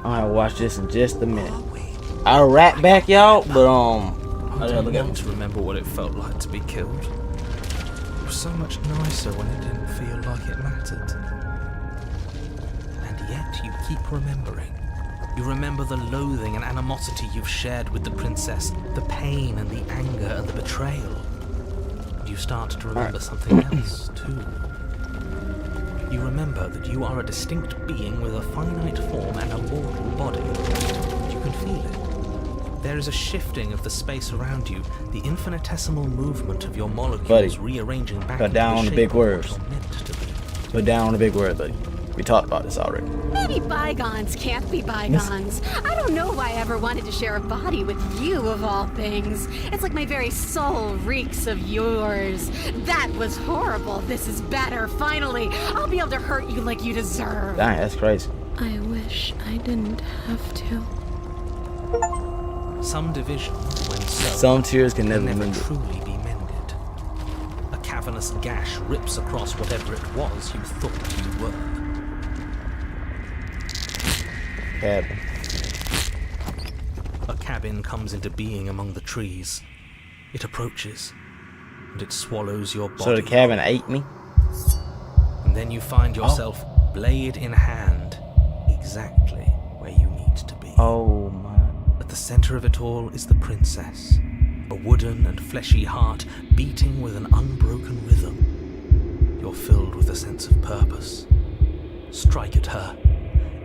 Alright, watch this in just a minute. Are we? I'll rap back y'all, but I I don't look at want to remember what it felt like to be killed. It was so much nicer when it didn't feel like it mattered. And yet you keep remembering. You remember the loathing and animosity you've shared with the princess, the pain and the anger and the betrayal. And you start to remember something else, too. You remember that you are a distinct being with a finite form and a mortal body. You can feel it. There is a shifting of the space around you, the infinitesimal movement of your molecules rearranging back into down the the big shape of what words. you're meant to be. Put down the big word, buddy. We talked about this already. Maybe bygones can't be bygones. I don't know why I ever wanted to share a body with you, of all things. It's like my very soul reeks of yours. That was horrible. This is better. Finally, I'll be able to hurt you like you deserve. Dang, that's crazy. I wish I didn't have to. Some division, when sown, Some tears can never never mend it. truly be mended. A cavernous gash rips across whatever it was you thought you were. Cabin. A cabin comes into being among the trees. It approaches, and it swallows your body. So the cabin ate me? And then you find yourself, blade in hand, exactly where you need to be. Oh my. At the center of it all is the princess, a wooden and fleshy heart beating with an unbroken rhythm. You're filled with a sense of purpose. Strike at her.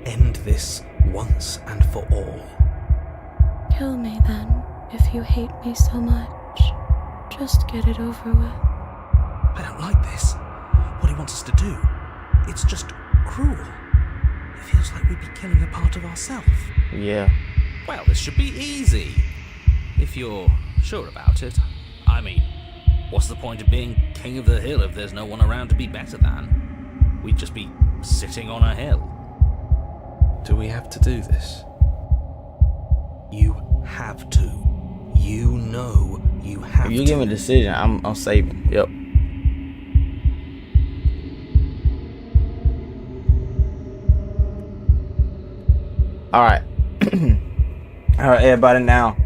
End this once and for all. Kill me then, if you hate me so much. Just get it over with. I don't like this. What he wants us to do. It's just cruel. It feels like we'd be killing a part of ourselves. Yeah. Well, this should be easy. If you're sure about it. I mean, what's the point of being king of the hill if there's no one around to be better than? We'd just be sitting on a hill. Do we have to do this? You have to. You know you have If to. you give me a decision, I'm saving. Yep. Alright. Alright, everybody, now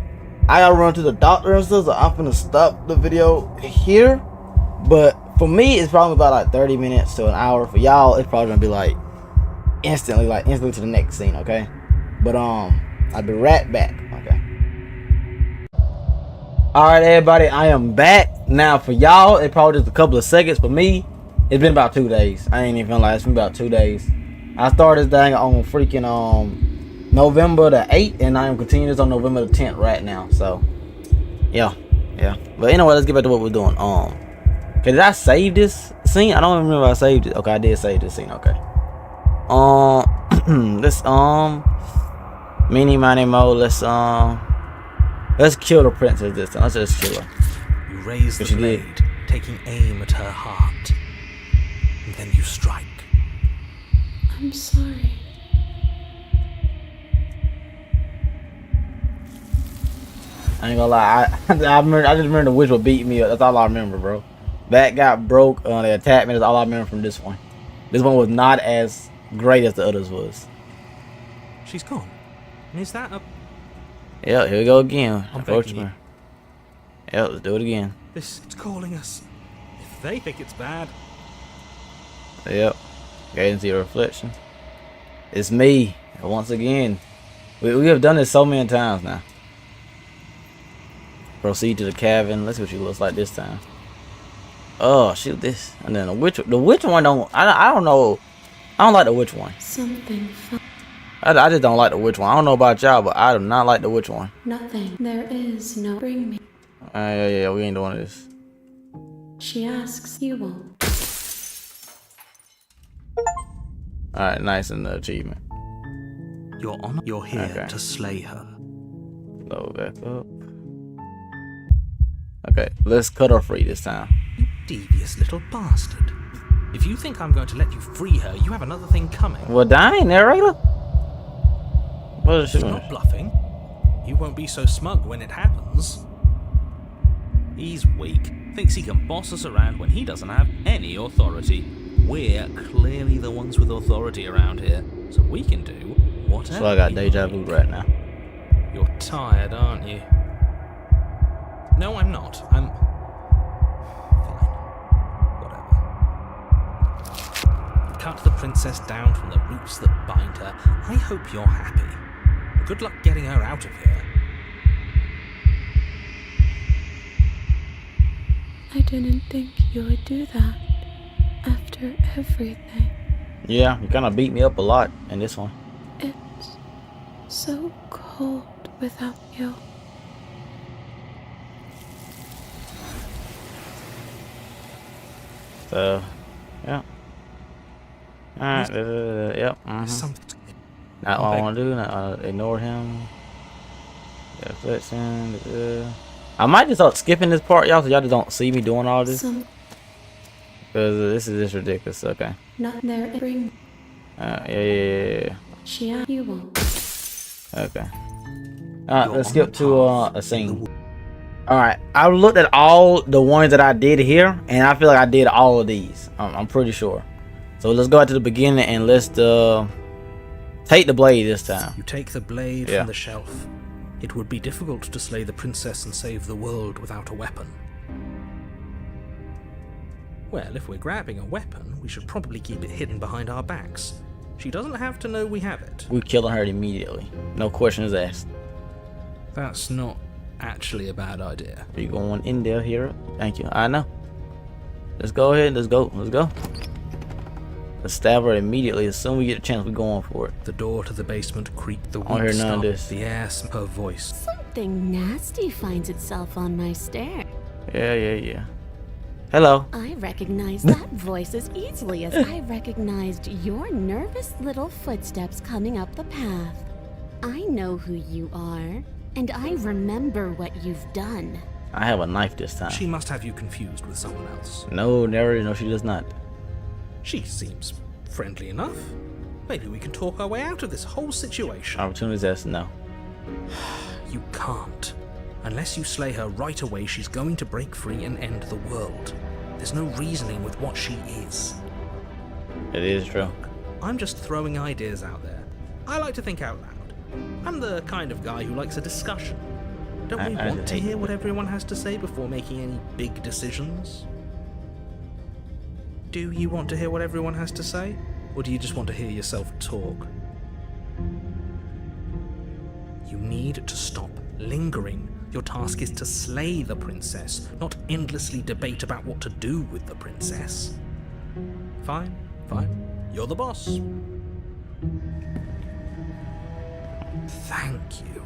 I gotta run to the doctor and stuff, so I'm gonna stop the video here. But for me, it's probably about like 30 minutes to an hour. For y'all, it's probably gonna be like instantly to the next scene, okay? But I'll be right back, okay? Alright, everybody, I am back. Now for y'all, it probably just a couple of seconds. For me, it's been about 2 days. I ain't even lie, it's been about 2 days. I started this thing on freaking November the 8th, and I am continuing this on November the 10th right now. So yeah. But anyway, let's get back to what we're doing. Okay, did I save this scene? I don't remember if I saved it. Okay, I did save this scene. Okay. Let's Meeny Miny Mo. Let's kill the princess this time. Let's just kill her. You raise the blade, taking aim at her heart, and then you strike. I'm sorry. I ain't gonna lie. I just remember the witch would beat me up. That's all I remember, bro. Back got broke. They attacked me. That's all I remember from this one. This one was not as great as the others was. She's gone. And is that a... Yeah, here we go again. I'm Approach thinking me. Yeah, let's do it again. It's calling us. If they think it's bad... Yep. Okay, and see a reflection. It's me. Once again. We have done this so many times now. Proceed to the cabin. Let's see what she looks like this time. Oh, shoot this. And then the witch one don't... I don't know. I don't like the witch one. Something fun. I just don't like the witch one. I don't know about y'all, but I do not like the witch one. Nothing. There is no bring me. Yeah, we ain't doing this. She asks, you won't. Alright, nice in the achievement. Your honor, you're here to slay her. Load back up. Okay, let's cut her free this time. You devious little bastard. If you think I'm going to let you free her, you have another thing coming. Well, dang, narrator. What is she She's doing? not bluffing. You won't be so smug when it happens. He's weak. Thinks he can boss us around when he doesn't have any authority. We're clearly the ones with authority around here, so we can do whatever. So I got deja vu right now. You're tired, aren't you? No, I'm not. I'm... fine. Whatever. You cut the princess down from the roots that bind her. I hope you're happy. Good luck getting her out of here. I didn't think you would do that after everything. Yeah, you kind of beat me up a lot in this one. It's so cold without you. So, yeah. Alright, yep. Something. Not what I want to do. Not, ignore him. Reflection. I might just start skipping this part, y'all, so y'all just don't see me doing all this. Because this is just ridiculous. Okay. Not there. Bring. Yeah. Chia, you won't. Okay. Alright, let's skip to a scene. Alright, I looked at all the ones that I did here, and I feel like I did all of these. I'm pretty sure. So let's go out to the beginning and let's take the blade this time. You take the blade from the shelf. It would be difficult to slay the princess and save the world without a weapon. Well, if we're grabbing a weapon, we should probably keep it hidden behind our backs. She doesn't have to know we have it. We're killing her immediately. No questions asked. That's not actually a bad idea. Are you going in there, hero? Thank you. I know. Let's go ahead. Let's go. Let's stab her immediately. As soon as we get a chance, we're going for it. The door to the basement creaked. The I don't hear weeds none of stopped. this. The air, her voice. Something nasty finds itself on my stair. Yeah. Hello. I recognize that voice as easily as I recognized your nervous little footsteps coming up the path. I know who you are, and I remember what you've done. I have a knife this time. She must have you confused with someone else. No, never. No, she does not. She seems friendly enough. Maybe we can talk our way out of this whole situation. Opportunities as no. You can't. Unless you slay her right away, she's going to break free and end the world. There's no reasoning with what she is. It is true. I'm just throwing ideas out there. I like to think out loud. I'm the kind of guy who likes a discussion. Don't we want to hear what everyone has to say before making any big decisions? Do you want to hear what everyone has to say? Or do you just want to hear yourself talk? You need to stop lingering. Your task is to slay the princess, not endlessly debate about what to do with the princess. Fine. You're the boss. Thank you.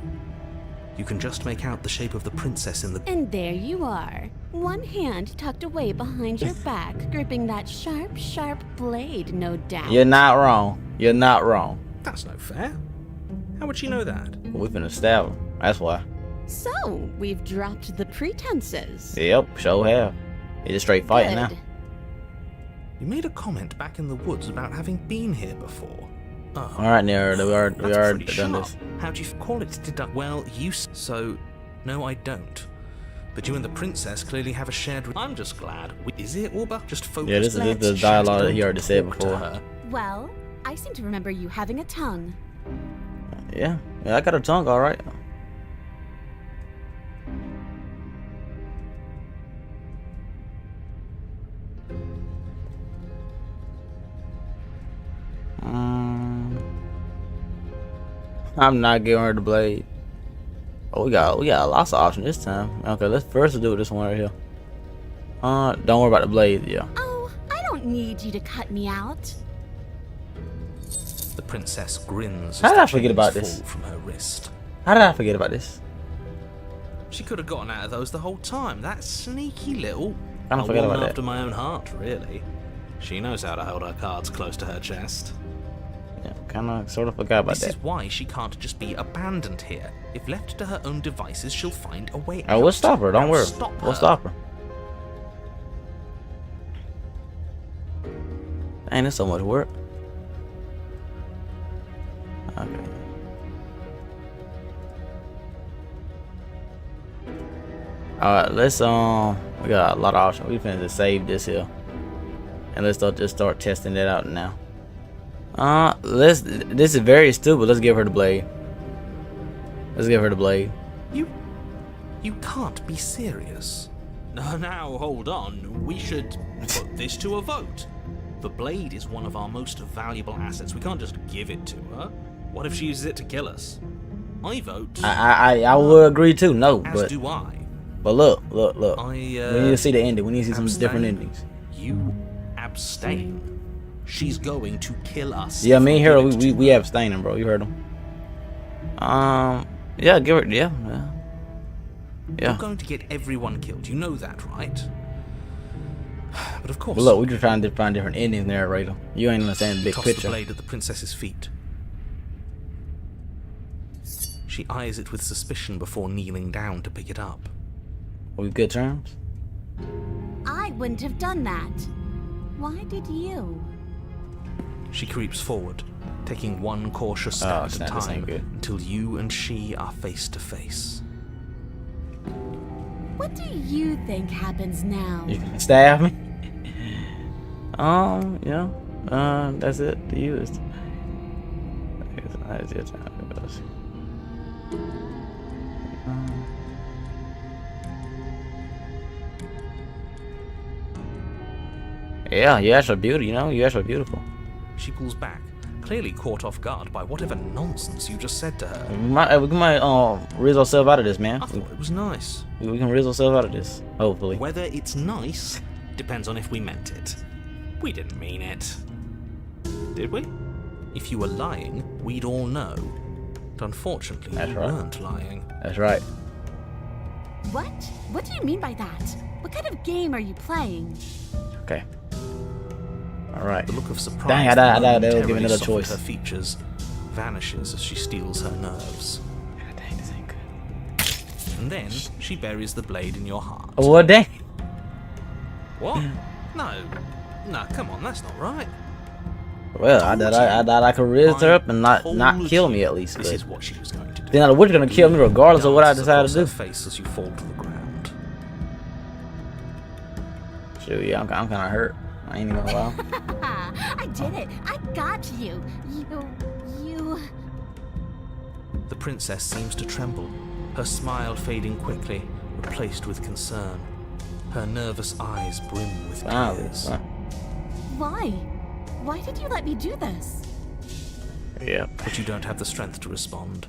You can just make out the shape of the princess in the... And there you are. One hand tucked away behind your back, gripping that sharp blade, no doubt. You're not wrong. That's no fair. How would she know that? We've been established. That's why. So, we've dropped the pretenses. Yep, sure have. It's just straight fighting now. Good. You made a comment back in the woods about having been here before. Oh. Alright, Nero, we are done sharp. this. How do you call it? Well, so, no, I don't. But you and the princess clearly have a shared... I'm just glad. Is it, Orba? Just focus. Yeah, this is the dialogue that he already said before. Well, I seem to remember you having a tongue. Yeah, I got a tongue, alright. I'm not giving her the blade. Oh, we got lots of options this time. Okay, let's first do this one right here. Don't worry about the blade, yeah. Oh, I don't need you to cut me out. The princess grins. How did I forget about this? From her wrist. How did I forget about this? She could have gotten out of those the whole time. That sneaky little... I forgot about that. After my own heart, really. She knows how to hold her cards close to her chest. Yeah, sort of forgot about that. This is why she can't just be abandoned here. If left to her own devices, she'll find a way out. Oh, we'll stop her. Don't worry. We'll stop her. Dang, that's so much work. Okay. Alright, let's we got a lot of options. We finna just save this here. And let's just start testing that out now. This is very stupid. Let's give her the blade. You can't be serious. Now, hold on. We should put this to a vote. The blade is one of our most valuable assets. We can't just give it to her. What if she uses it to kill us? I vote. I would agree too. No, As do I. but look. I, We need to see the ending. We need to see some abstain. different endings. You abstain. She's going to kill us. Yeah, if me and give Hero, it to we her. abstaining, bro. You heard him. Yeah, give it. Yeah. You're going to get everyone killed. You know that, right? But of course. But look, we're just trying to find different endings, narrator. You ain't understanding the big Toss picture. the blade at the princess's feet. She eyes it with suspicion before kneeling down to pick it up. Are we good terms? I wouldn't have done that. Why did you? She creeps forward, taking one cautious step at a snap, this ain't time good. until you and she are face to face. What do you think happens now? You can stab me? Yeah. That's it. To you is. That's your time. Yeah, you actually beauty, you know? You actually beautiful. She pulls back, clearly caught off guard by whatever nonsense you just said to her. We might rizz ourselves out of this, man. I thought it was nice. We can rizz ourselves out of this, hopefully. Whether it's nice depends on if we meant it. We didn't mean it. Did we? If you were lying, we'd all know. But unfortunately, That's you right. weren't lying. That's right. What? What do you mean by that? What kind of game are you playing? Okay. Alright. The look of surprise Dang, I that thought they would give momentarily another softened choice. her features vanishes as she steals her nerves. God dang, this ain't good. And then she buries the blade in your heart. Oh, well, dang. What? No, come on, that's not right. Well, I thought I could rizz her up and not Told kill you me at least. This But is what she was going to do. then the witch gonna kill me regardless of what I decide to Her do. face as you fall to the ground. Shoot, yeah, I'm kind of hurt. I ain't even gonna lie. I did it. I got you. You. The princess seems to tremble, her smile fading quickly, replaced with concern. Her nervous eyes brim with tears. Why? Why did you let me do this? Yeah. But you don't have the strength to respond,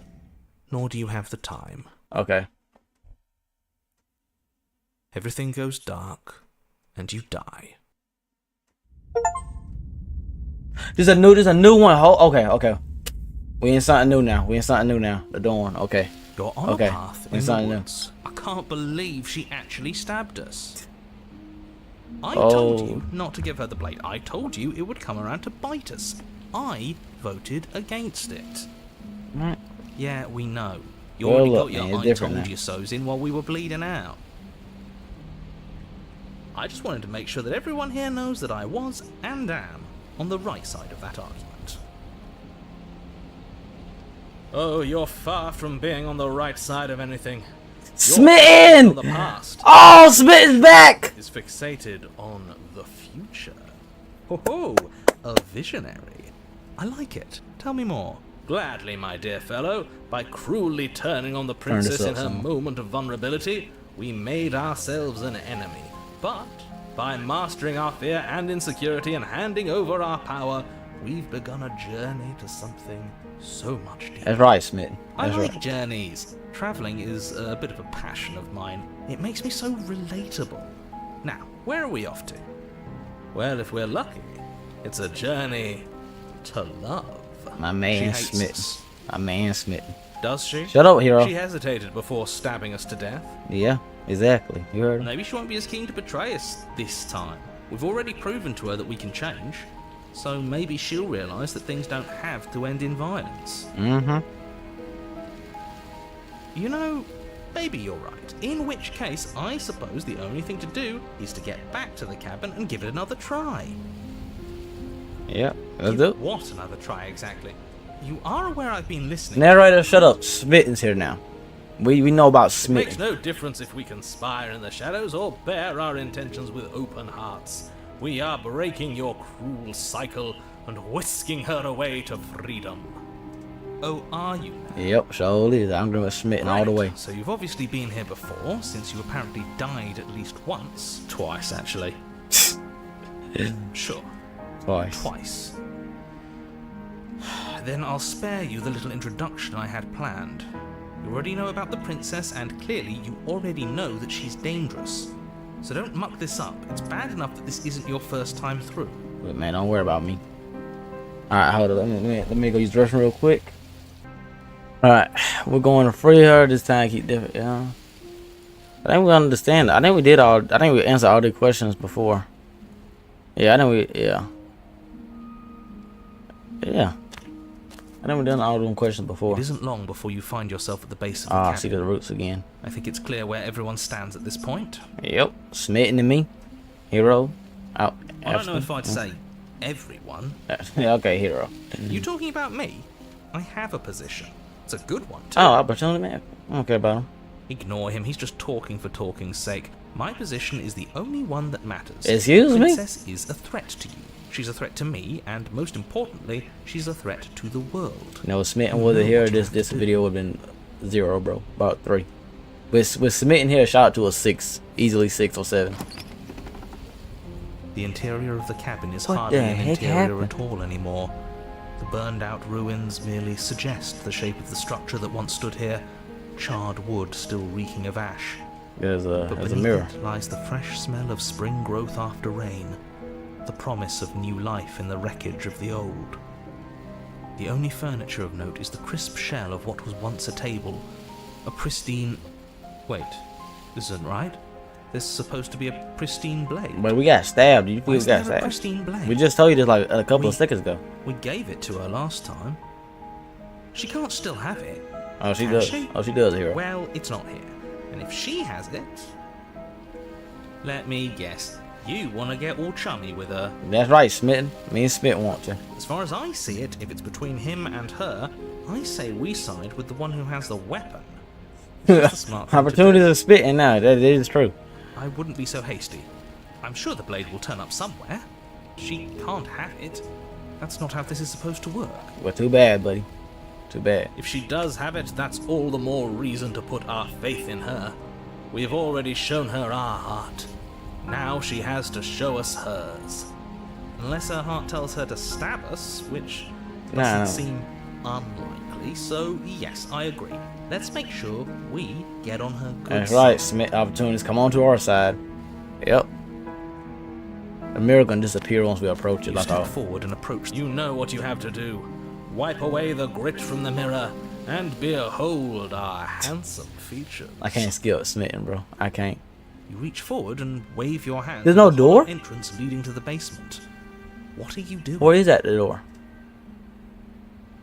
nor do you have the time. Okay. Everything goes dark, and you die. This a new one. Okay. We in something new now. The dawn. Okay. You're on Okay, a path we in the signed in. woods. I can't believe she actually stabbed us. I Oh. told you not to give her the blade. I told you it would come around to bite us. I voted against it. Right. Yeah, we know. You Well, already look, got your man, it's I different told now. you so's in while we were bleeding out. I just wanted to make sure that everyone here knows that I was and am on the right side of that argument. Oh, you're far from being on the right side of anything. Smitten! On the past Oh, Smitten's back! is fixated on the future. Ho ho! A visionary. I like it. Tell me more. Gladly, my dear fellow. By cruelly turning on the Turn this princess in up her some. moment of vulnerability, we made ourselves an enemy. But by mastering our fear and insecurity and handing over our power, we've begun a journey to something so much deeper. That's right, Smitten. I That's like right. journeys. Traveling is a bit of a passion of mine. It makes me so relatable. Now, where are we off to? Well, if we're lucky, it's a journey to love. My She man hates Smitten. us. My man Smitten. Does she? Shut up, hero. She hesitated before stabbing us to death. Yeah, exactly. You heard him. Maybe she won't be as keen to betray us this time. We've already proven to her that we can change. So maybe she'll realise that things don't have to end in violence. Mm-hmm. You know, maybe you're right. In which case, I suppose the only thing to do is to get back to the cabin and give it another try. Yep. Let's Give do it. what another try exactly? You are aware I've been listening. Narrator, shut up. Smitten's here now. We know about It makes Smitten. no difference if we conspire in the shadows or bear our intentions with open hearts. We are breaking your cruel cycle and whisking her away to freedom. Oh, are you now? Yep, surely is. I'm going with Smitten all the way. Right, so you've obviously been here before, since you apparently died at least once. Twice, actually. Sure, Twice. twice. Then I'll spare you the little introduction I had planned. You already know about the princess, and clearly you already know that she's dangerous. So don't muck this up. It's bad enough that this isn't your first time through. But man, don't worry about me. Alright, hold on. Let me go use the restroom real quick. Alright, we're going to free her this time. Keep different, yeah. I think we understand. I think we did all. I think we answered all the questions before. Yeah, I think we. Yeah. Yeah. I think we done all them questions before. It isn't long before you find yourself at the base of the Ah, cabin. see the roots again. I think it's clear where everyone stands at this point. Yep. Smitten to me. Hero. Out. I don't know if I'd say everyone. Yeah, okay, hero. You talking about me? I have a position. It's a good one, too. Oh, opportunity man. I don't care about him. Ignore him, he's just talking for talking's sake. My position is the only one that matters. Excuse me? Princess is a threat to you. She's a threat to me, and most importantly, she's a threat to the world. No, Smitten wasn't here. This video would have been 0, bro. About 3. With Smitten here, shout out to a 6. Easily 6 or 7. The interior of the cabin is What hardly the an heck interior happened? at all anymore. The burned out ruins merely suggest the shape of the structure that once stood here, charred wood still reeking of ash. There's But a beneath mirror. it lies the fresh smell of spring growth after rain, the promise of new life in the wreckage of the old. The only furniture of note is the crisp shell of what was once a table, a pristine... Wait, this isn't right. There's supposed to be a pristine blade. But we got stabbed. You Why we is got there a stabbed. pristine blade? We just told you this like a couple of seconds ago. We gave it to her last time. She can't still have it. Oh, she Can does. she? Oh, she does, hero. Well, it's not here. And if she has it... Let me guess. You want to get all chummy with her. That's right, Smitten. Me and Smitten want to. As far as I see it, if it's between him and her, I say we side with the one who has the weapon. That's a smart thing to Opportunities do. are spitting now. That is true. I wouldn't be so hasty. I'm sure the blade will turn up somewhere. She can't have it. That's not how this is supposed to work. Well, too bad, buddy. Too bad. If she does have it, that's all the more reason to put our faith in her. We've already shown her our heart. Now she has to show us hers. Unless her heart tells her to stab us, which doesn't No. seem unlikely, so yes, I agree. Let's make sure we get on her good That's side. right, Smith. Opportunities come on to our side. Yep. The mirror gonna disappear once we approach it. You Like step our forward and approach. You know what you have to do. Wipe away the grit from the mirror and behold our handsome features. I can't skip Smitten, bro. I can't. You reach forward and wave your hand. There's to no the hollow door? entrance leading to the basement. What are you doing? Where is that the door?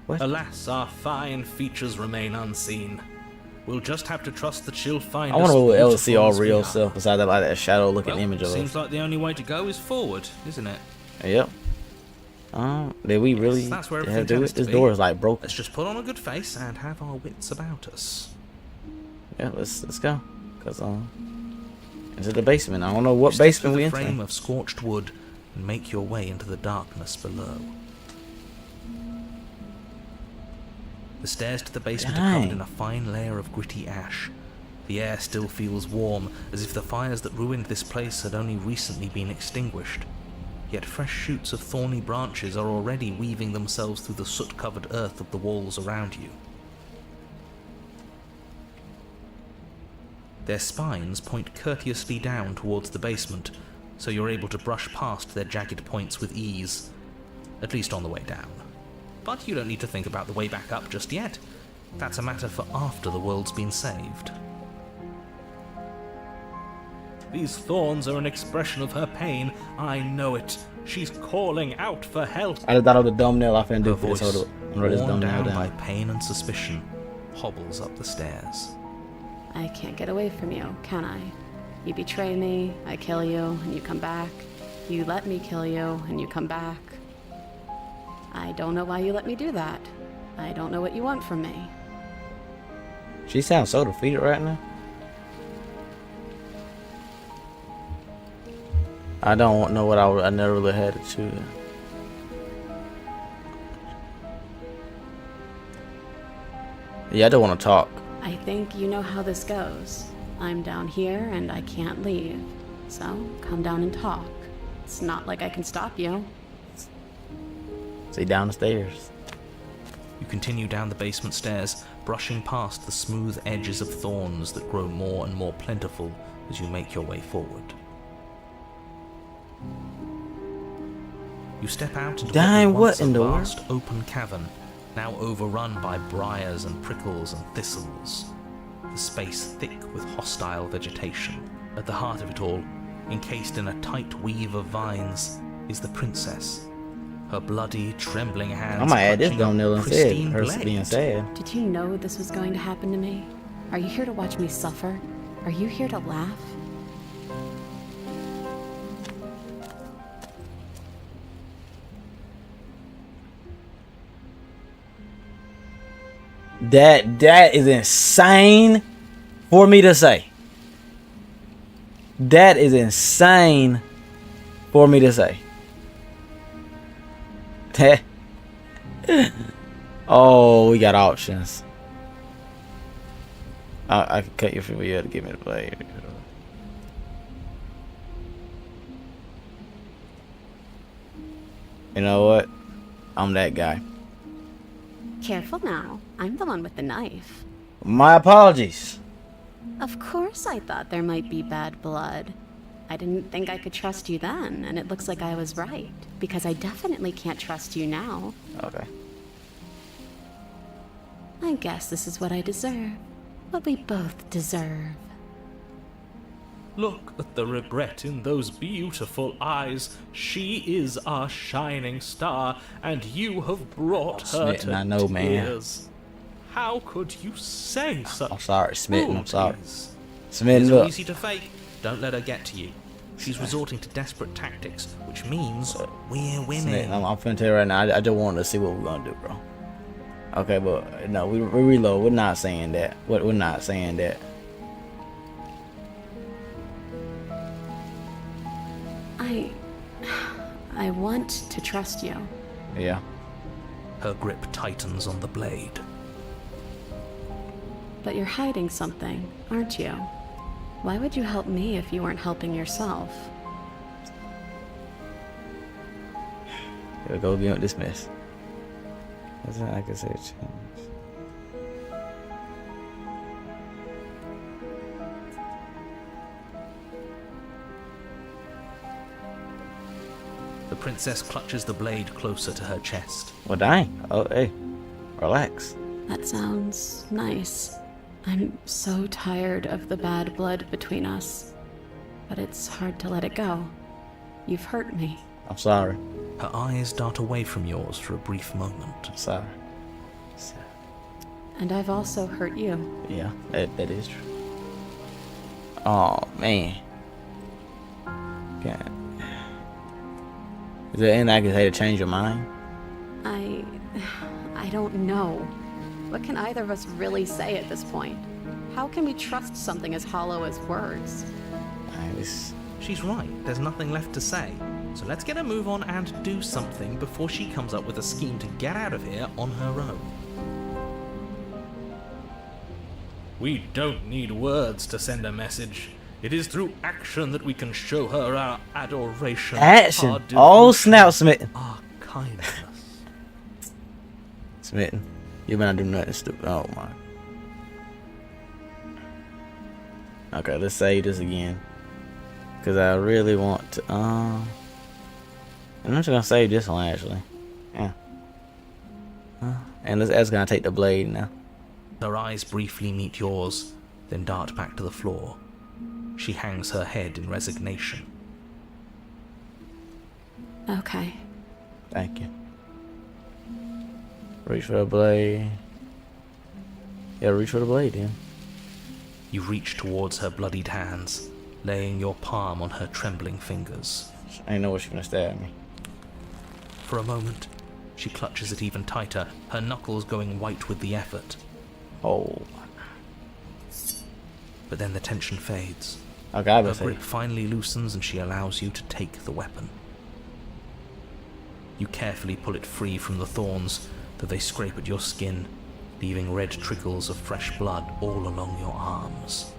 What? Alas, our fine features remain unseen. We'll just have to trust that she'll find I us. wonder if we'll ever beautiful see our as we real are. self beside that like that shadow looking Well, image of seems us. like the only way to go is forward, isn't it? Yep. Did we really that's where have everything to do tends it? to This be. door is like broken. Let's just put on a good face and have our wits about us. Yeah, let's go. Cause into the basement. I don't know what Step through basement we the in. frame of scorched wood and make your way into the darkness below. The stairs to the basement are covered Dang. in a fine layer of gritty ash. The air still feels warm, as if the fires that ruined this place had only recently been extinguished. Yet fresh shoots of thorny branches are already weaving themselves through the soot-covered earth of the walls around you. Their spines point courteously down towards the basement, so you're able to brush past their jagged points with ease, at least on the way down. But you don't need to think about the way back up just yet. That's a matter for after the world's been saved. These thorns are an expression of her pain. I know it. She's calling out for help. I just thought of the thumbnail I finna Her do for this. voice, Hold up. I'm gonna write this worn thumbnail down by down. pain and suspicion, hobbles up the stairs. I can't get away from you, can I? You betray me, I kill you, and you come back. You let me kill you, and you come back. I don't know why you let me do that. I don't know what you want from me. She sounds so defeated right now. I don't know what I never really had to choose. Yeah, I don't want to talk. I think you know how this goes. I'm down here and I can't leave. So come down and talk. It's not like I can stop you. See down the stairs. You continue down the basement stairs, brushing past the smooth edges of thorns that grow more and more plentiful as you make your way forward. You step out into what was once a vast open cavern, now overrun by briars and prickles and thistles, the space thick with hostile vegetation. At the heart of it all, encased in a tight weave of vines, is the princess, her bloody, trembling hands. I might add this clutching thumbnail a instead. pristine Her blade. being sad. Did you know this was going to happen to me? Are you here to watch me suffer? Are you here to laugh? That is insane for me to say. That is insane for me to say. Oh, we got options. I can cut your video to give me the play. You know what? I'm that guy. Careful now. I'm the one with the knife. My apologies. Of course I thought there might be bad blood. I didn't think I could trust you then, and it looks like I was right, because I definitely can't trust you now. Okay. I guess this is what I deserve. What we both deserve. Look at the regret in those beautiful eyes. She is our shining star, and you have brought her Smitten, to I know, man. tears. How could you say such I'm sorry, Smitten. I'm sorry. cruelties? Smitten, It's look. easy to fake. Don't let her get to you. She's resorting to desperate tactics, which means we're winning. Smitten, I'm finna tell you right now. I just wanted to see what we're gonna do, bro. Okay, but no, we reload. We're not saying that. We're not saying that. I want to trust you. Yeah. Her grip tightens on the blade. But you're hiding something, aren't you? Why would you help me if you weren't helping yourself? Here we go again with this mess. That's not, I can say change. The princess clutches the blade closer to her chest. Well, dang. Oh, hey. Relax. That sounds nice. I'm so tired of the bad blood between us. But it's hard to let it go. You've hurt me. I'm sorry. Her eyes dart away from yours for a brief moment. I'm sorry. And I've also hurt you. Yeah, that is true. Oh, man. God. Is there anything I can say to change your mind? I don't know. What can either of us really say at this point? How can we trust something as hollow as words? She's right. There's nothing left to say. So let's get a move on and do something before she comes up with a scheme to get out of here on her own. We don't need words to send a message. It is through action that we can show her our adoration. Action. Our Oh, devotion, snap, Smitten. our kindness. Smitten. You better not do nothing stupid. Oh, my. Okay, let's say this again. Because I really want to, I'm just going to save this one, actually. Yeah. And let's gonna take the blade now. Her eyes briefly meet yours, then dart back to the floor. She hangs her head in resignation. Okay. Thank you. Reach for the blade. Yeah, reach for the blade, then. You reach towards her bloodied hands, laying your palm on her trembling fingers. I ain't know what she's gonna stab me. For a moment, she clutches it even tighter, her knuckles going white with the effort. Oh. But then the tension fades. Okay, I Her better say. grip finally loosens and she allows you to take the weapon. You carefully pull it free from the thorns, though they scrape at your skin, leaving red trickles of fresh blood all along your arms.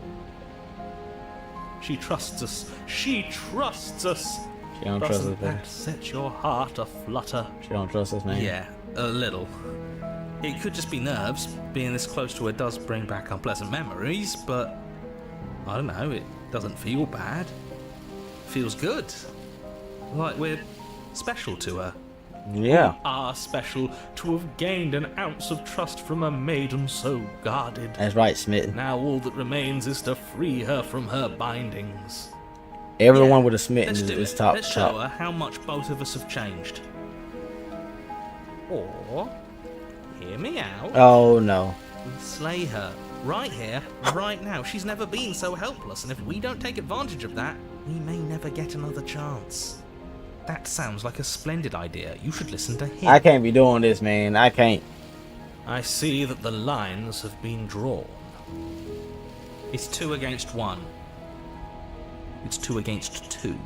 She trusts us. She trusts us. She don't trust us, Doesn't baby. that set your heart aflutter? She don't trust us, man. Yeah, a little. It could just be nerves. Being this close to her does bring back unpleasant memories, but I don't know, it doesn't feel bad. Feels good. Like we're special to her. Yeah. Are special to have gained an ounce of trust from a maiden so guarded. That's right, Smitten. Now all that remains is to free her from her bindings. Everyone with a Smitten Let's do is it. top. Let's show her how much both of us have changed. Or, hear me out. Oh no. We slay her right here, right now. She's never been so helpless, and if we don't take advantage of that, we may never get another chance. That sounds like a splendid idea. You should listen to him. I can't be doing this, man. I can't. I see that the lines have been drawn. It's 2 against 1. It's 2 against 2.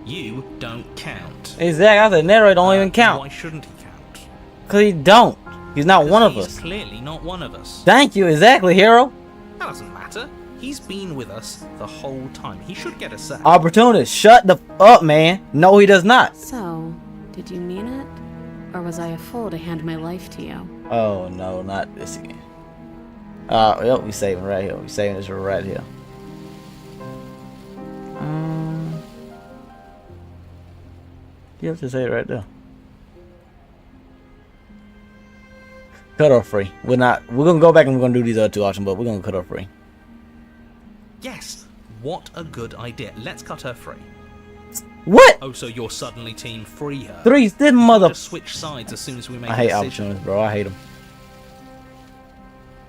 You don't count. Exactly. I said Nero don't even Why count. shouldn't he count? Cause he don't. He's not one of He's us. clearly not one of us. Thank you. Exactly, hero. That doesn't matter. He's been with us the whole time. He should get a say. Opportunist. Shut the up, man. No, he does not. So, did you mean it? Or was I a fool to hand my life to you? Oh no, not this again. Yep, we saving right here. We saving this right here. You have to say it right there. Cut off free. We're gonna go back and we're gonna do these other 2 options, but we're gonna cut off free. Yes. What a good idea. Let's cut her free. What? Oh, so you're suddenly team free her. 3, this mother. Just switch sides as soon as we make I a hate decision. opportunists, bro. I hate them.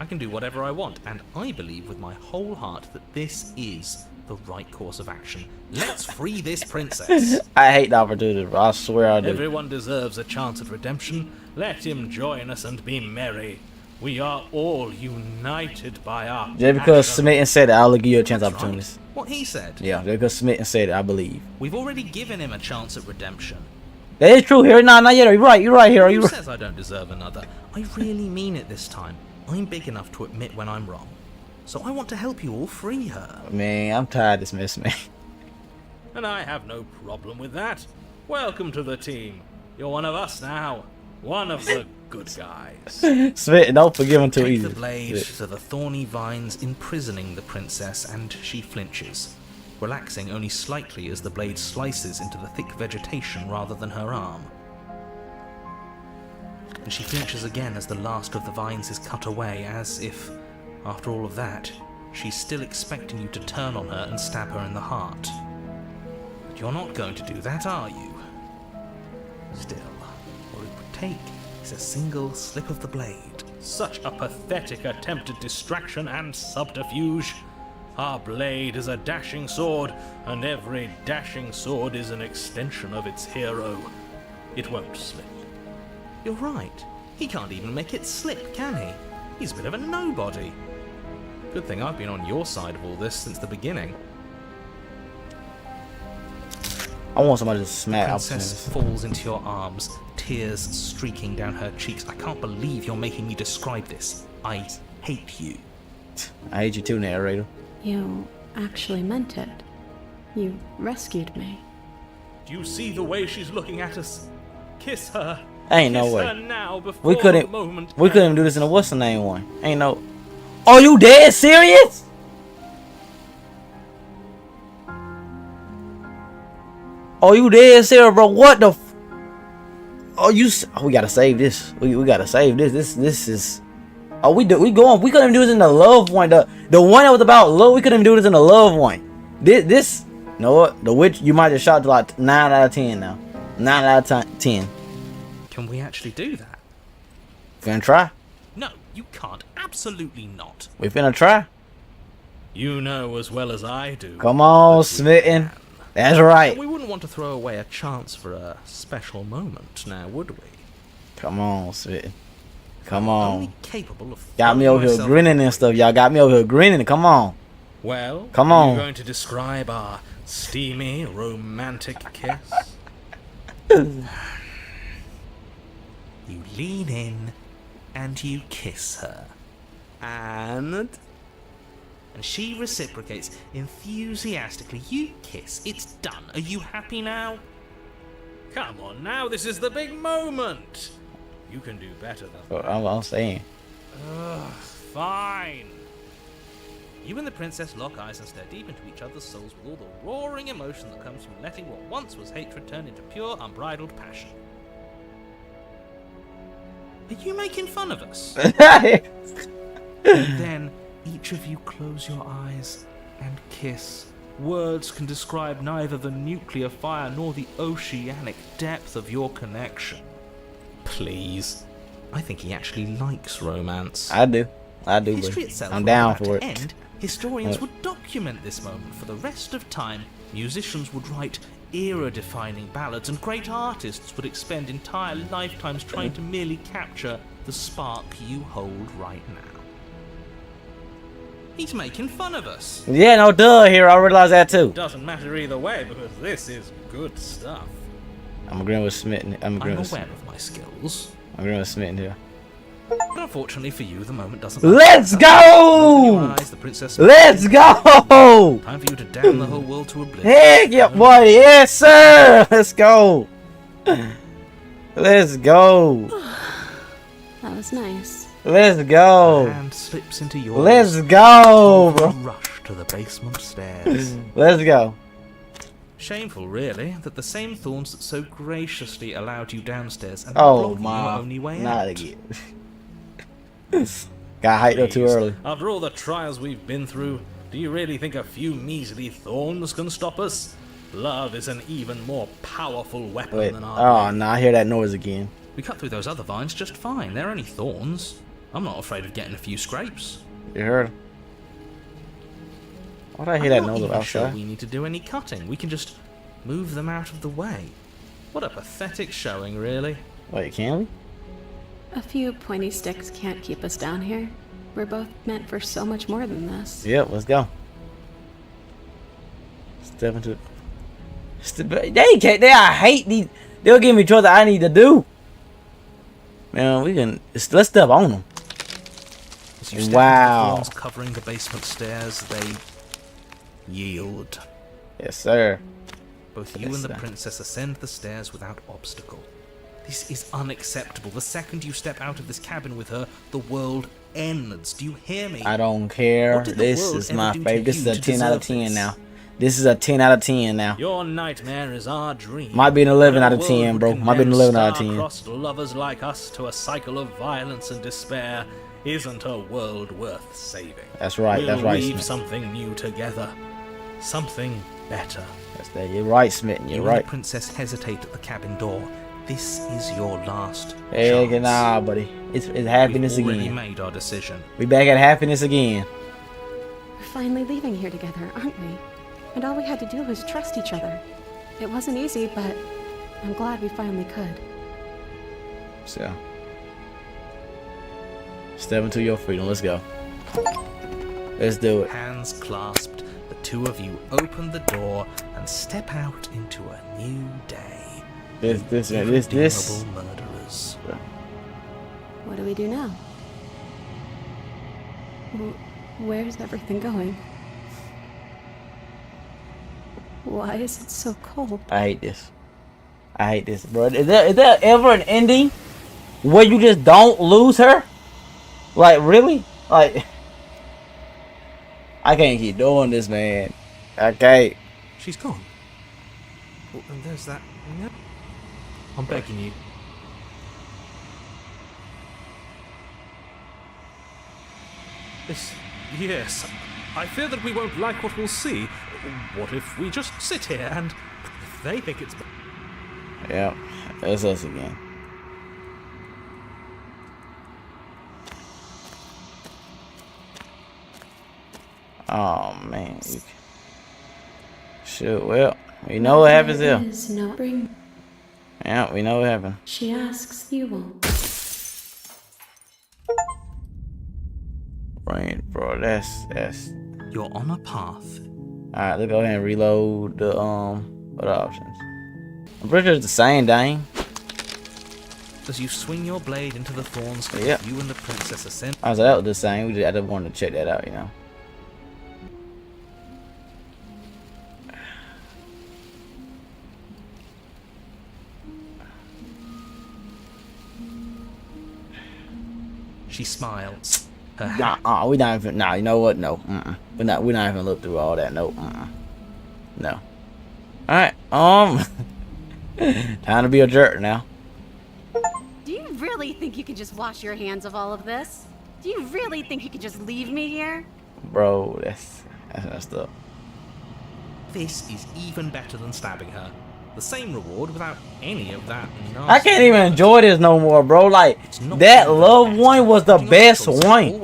I can do whatever I want, and I believe with my whole heart that this is the right course of action. Let's free this princess. I hate the opportunists, bro. I swear I do. Everyone deserves a chance at redemption. Let him join us and be merry. We are all united by our Just because passion. Smitten said it, I'll give you a chance That's opportunists. right. What he said. Yeah, just because Smitten said it, I believe. We've already given him a chance at redemption. That is true, hero. Nah, not yet. You're right. You're right, hero. Who You're right. says I don't deserve another? I really mean it this time. I'm big enough to admit when I'm wrong. So I want to help you all free her. Man, I'm tired of this mess, man. And I have no problem with that. Welcome to the team. You're one of us now. One of the good guys. Smitten, don't forgive him too Take easy. the blade to the thorny vines imprisoning the princess, and she flinches, relaxing only slightly as the blade slices into the thick vegetation rather than her arm. And she flinches again as the last of the vines is cut away, as if, after all of that, she's still expecting you to turn on her and stab her in the heart. But you're not going to do that, are you? Still, all it would take is a single slip of the blade. Such a pathetic attempt at distraction and subterfuge. Our blade is a dashing sword, and every dashing sword is an extension of its hero. It won't slip. You're right. He can't even make it slip, can he? He's a bit of a nobody. Good thing I've been on your side of all this since the beginning. I want somebody to smack Princess opportunists. falls into your arms, tears streaking down her cheeks. I can't believe you're making me describe this. I hate you. I hate you too, narrator. You actually meant it. You rescued me. Do you see the way she's looking at us? Kiss her. Ain't no Kiss way. her now before We the couldn't. moment We couldn't ends. do this in a what's the name one. Ain't no. Oh, you dead serious? Oh, you dead serious, bro? What the? Oh, you. Oh, we gotta save this. We gotta save this. This is. Oh, we going. We couldn't even do this in the love one. The one that was about love. We couldn't even do this in the love one. This. You know what? The witch. You might have shot to like 9 out of 10 now. 9 out of 10. Can we actually do that? Finna try. No, you can't. Absolutely not. We finna try. You know as well as I do. Come on, that we Smitten. can. That's right. And we wouldn't want to throw away a chance for a special moment, now would we? Come on, Smitten. Come Only on. capable of Got me throwing over here myself- grinning and stuff. Y'all got me over here grinning. Come on. Well, Come are on. you going to describe our steamy, romantic kiss? You lean in and you kiss her. And she reciprocates enthusiastically. You kiss. It's done. Are you happy now? Come on now, this is the big moment. You can do better than But that. I'm saying. Ugh, fine. You and the princess lock eyes and stare deep into each other's souls with all the roaring emotion that comes from letting what once was hatred turn into pure, unbridled passion. Are you making fun of us? Then each of you close your eyes and kiss. Words can describe neither the nuclear fire nor the oceanic depth of your connection. Please. I think he actually likes romance. I do, History but itself I'm were down about for to it. end, historians would document this moment for the rest of time. Musicians would write era-defining ballads, and great artists would expend entire lifetimes trying to merely capture the spark you hold right now. He's making fun of us. Yeah, no duh here. I realize that too. Doesn't matter either way because this is good stuff. I'm agreeing with Smitten. I'm agreeing I'm with aware of my skills, I'm agreeing with Smitten here. but unfortunately for you, the moment doesn't. Let's Open your go! eyes, the princess. Let's go! Time for you to damn the whole world to oblivion. Heck yeah, boy! Yes, sir. Let's go. Let's go. That was nice. Let's The go. hand slips into yours. Let's go, You bro. rush to the basement stairs. Let's go. Shameful, really, that the same thorns that so graciously allowed you downstairs and Oh blocked your my! only way Not out. again. Got hyped up too Please, early. After all the trials we've been through, do you really think a few measly thorns can stop us? Love is an even more powerful weapon Wait. than Oh our no! I hear that noise again. We cut through those other vines just fine. They're only thorns. I'm not afraid of getting a few scrapes. You heard? Why did I hear I'm that not noise even sure outside? we need to do any cutting. We can just move them out of the way. What a pathetic showing, really. Wait, can we? A few pointy sticks can't keep us down here. We're both meant for so much more than this. Yep. Let's go. Step into. They can't. I hate these. They'll give me choice that I need to do. Man, we can. Let's step on them. As you step Wow. into the thorns covering the basement stairs, they yield. Yes, sir. Both you Yes, and the sir. princess ascend the stairs without obstacle. This is unacceptable. The second you step out of this cabin with her, the world ends. Do you hear me? I don't care. What did the This world is ever my do to favorite. This you is a to 10 out of deserve 10 this? now. This is a 10 out of 10 now. Your nightmare is our dream. Might be an 11 out of When a 10, world bro. would Might be an condemn 11 out of 10. star-crossed lovers like us to a cycle of violence and despair isn't a world worth saving. That's right. We'll That's right, weave Smith. something new together. Something better. That's that. You're right, Smitten. You You're and right. the princess hesitate at the cabin door. This is your last Heck chance. nah, buddy. It's happiness We've already again. made our decision. We back at happiness again. We're finally leaving here together, aren't we? And all we had to do was trust each other. It wasn't easy, but I'm glad we finally could. So, step into your freedom. Let's go. Let's do it. Hands clasped, the two of you open the door and step out into a new day. This. Irredeemable murderers. What do we do now? Where's everything going? Why is it so cold? I hate this. I hate this, bro. Is there ever an ending where you just don't lose her? Like, really? Like, I can't keep doing this, man. Okay. She's gone. Oh, and there's that. Yep. I'm begging you. Yes. I fear that we won't like what we'll see. What if we just sit here and if they think it's... Yep. It's us again. Oh, man. Shoot, well, we know what happens There here. is no bring. Yeah, we know what happened. She asks, you won't. Right, bro, that's You're on a path. alright. Let's go ahead and reload the other options. I'm pretty sure it's the same thing. As you swing your blade into the thorns, Yep. you and the princess ascend. I was like, that was the same. I just wanted to check that out, you know. She smiles. Her Nah, we not even. Nah, you know what? No, we're not even look through all that. No, no. All right, time to be a jerk now. Do you really think you can just wash your hands of all of this? Do you really think you can just leave me here? Bro, that's messed up. This is even better than stabbing her. The same reward without any of that nasty. I can't even enjoy this no more, bro. Like, that loved one was the best one.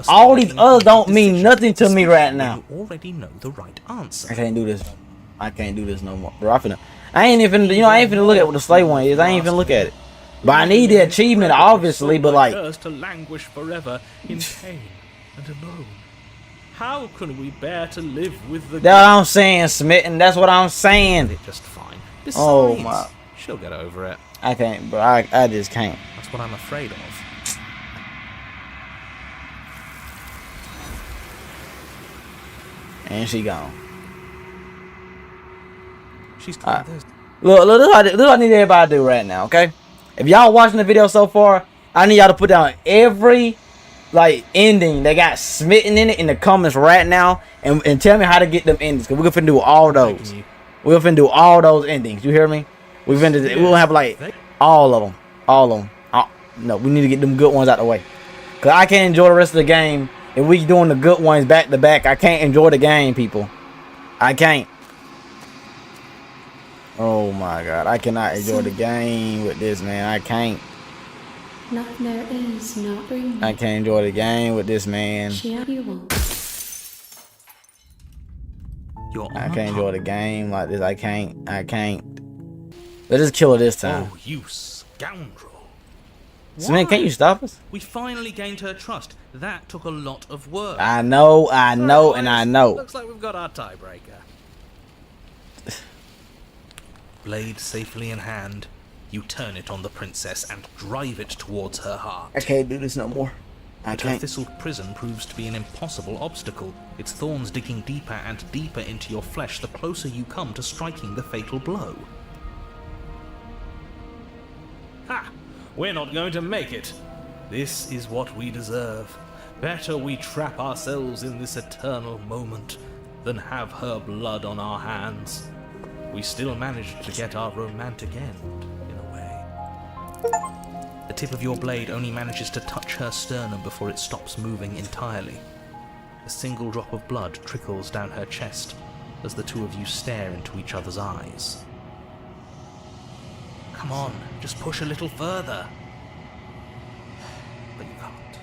All these others don't mean nothing to me right now. You already know the right answer. I can't do this. I can't do this no more, bro. I ain't even, I ain't finna look at what the slave one is. I ain't even look at it. But I need the achievement, obviously. But like, to languish forever in pain and alone. How can we bear to live with the? That's what I'm saying, Smitten. That's what I'm saying. It's just fine. Besides, Oh my! She'll get over it. I can't, bro. I just can't. That's what I'm afraid of. And she gone. She's Look, this is what I need everybody to do right now, okay? If y'all watching the video so far, I need y'all to put down every like ending that got smitten in it in the comments right now, and tell me how to get them endings. Cause we're gonna do all those. We're gonna do all those endings. You hear me? We'll have like all of them. No, we need to get them good ones out the way. Cause I can't enjoy the rest of the game if we doing the good ones back to back. I can't enjoy the game, people. I can't. Oh my God, I cannot enjoy the game with this, man. I can't. There is no room. I can't enjoy the game with this, man. You won't. I can't enjoy the game like this. I can't. Let's just kill her this time. Oh, you scoundrel. So, man, can't you stop us? We finally gained her trust. That took a lot of work. I know, and I know. Looks like we've got our tiebreaker. Blade safely in hand, you turn it on the princess and drive it towards her heart. I can't do this no more. I But her can't. thistled prison proves to be an impossible obstacle, its thorns digging deeper and deeper into your flesh the closer you come to striking the fatal blow. Ha! We're not going to make it. This is what we deserve. Better we trap ourselves in this eternal moment than have her blood on our hands. We still managed to get our romantic end, in a way. The tip of your blade only manages to touch her sternum before it stops moving entirely. A single drop of blood trickles down her chest as the two of you stare into each other's eyes. Come on, just push a little further. But you can't,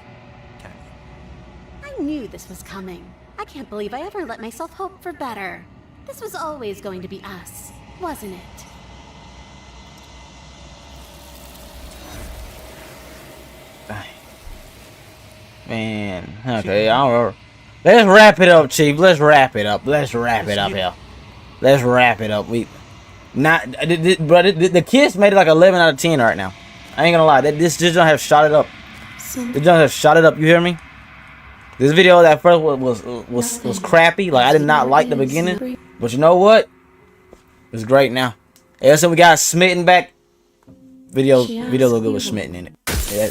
can you? I knew this was coming. I can't believe I ever let myself hope for better. This was always going to be us, wasn't it? Man, okay, I don't know. Let's wrap it up, Chief. Let's wrap it up. Let's wrap it up here. Let's wrap it up. The kids made it like 11 out of 10 right now. I ain't gonna lie. This just don't have shot it up. It don't have shot it up. You hear me? This video at first was crappy. Like, I did not like the beginning, but you know what? It's great now. Ever since we got Smitten back, videos look good with Smitten in it. Yeah,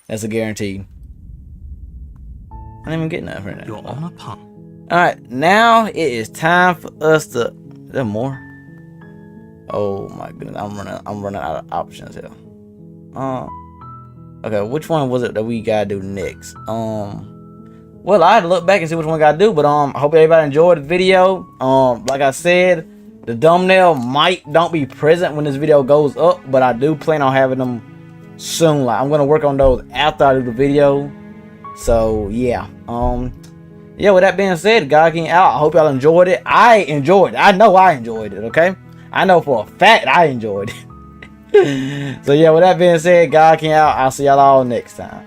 that's a guaranteed. I didn't even get nothing for that. You're on a punt. All right, now it is time for us to. Is there more? Oh my goodness, I'm running out of options here. Okay, which one was it that we gotta do next? Well, I had to look back and see which one we gotta do, but I hope everybody enjoyed the video. Like I said, the thumbnail don't be present when this video goes up, but I do plan on having them soon. Like, I'm gonna work on those after I do the video. So yeah, yeah. With that being said, God King out. I hope y'all enjoyed it. I enjoyed it. I know I enjoyed it. Okay, I know for a fact I enjoyed it. So yeah, with that being said, God King out. I'll see y'all all next time.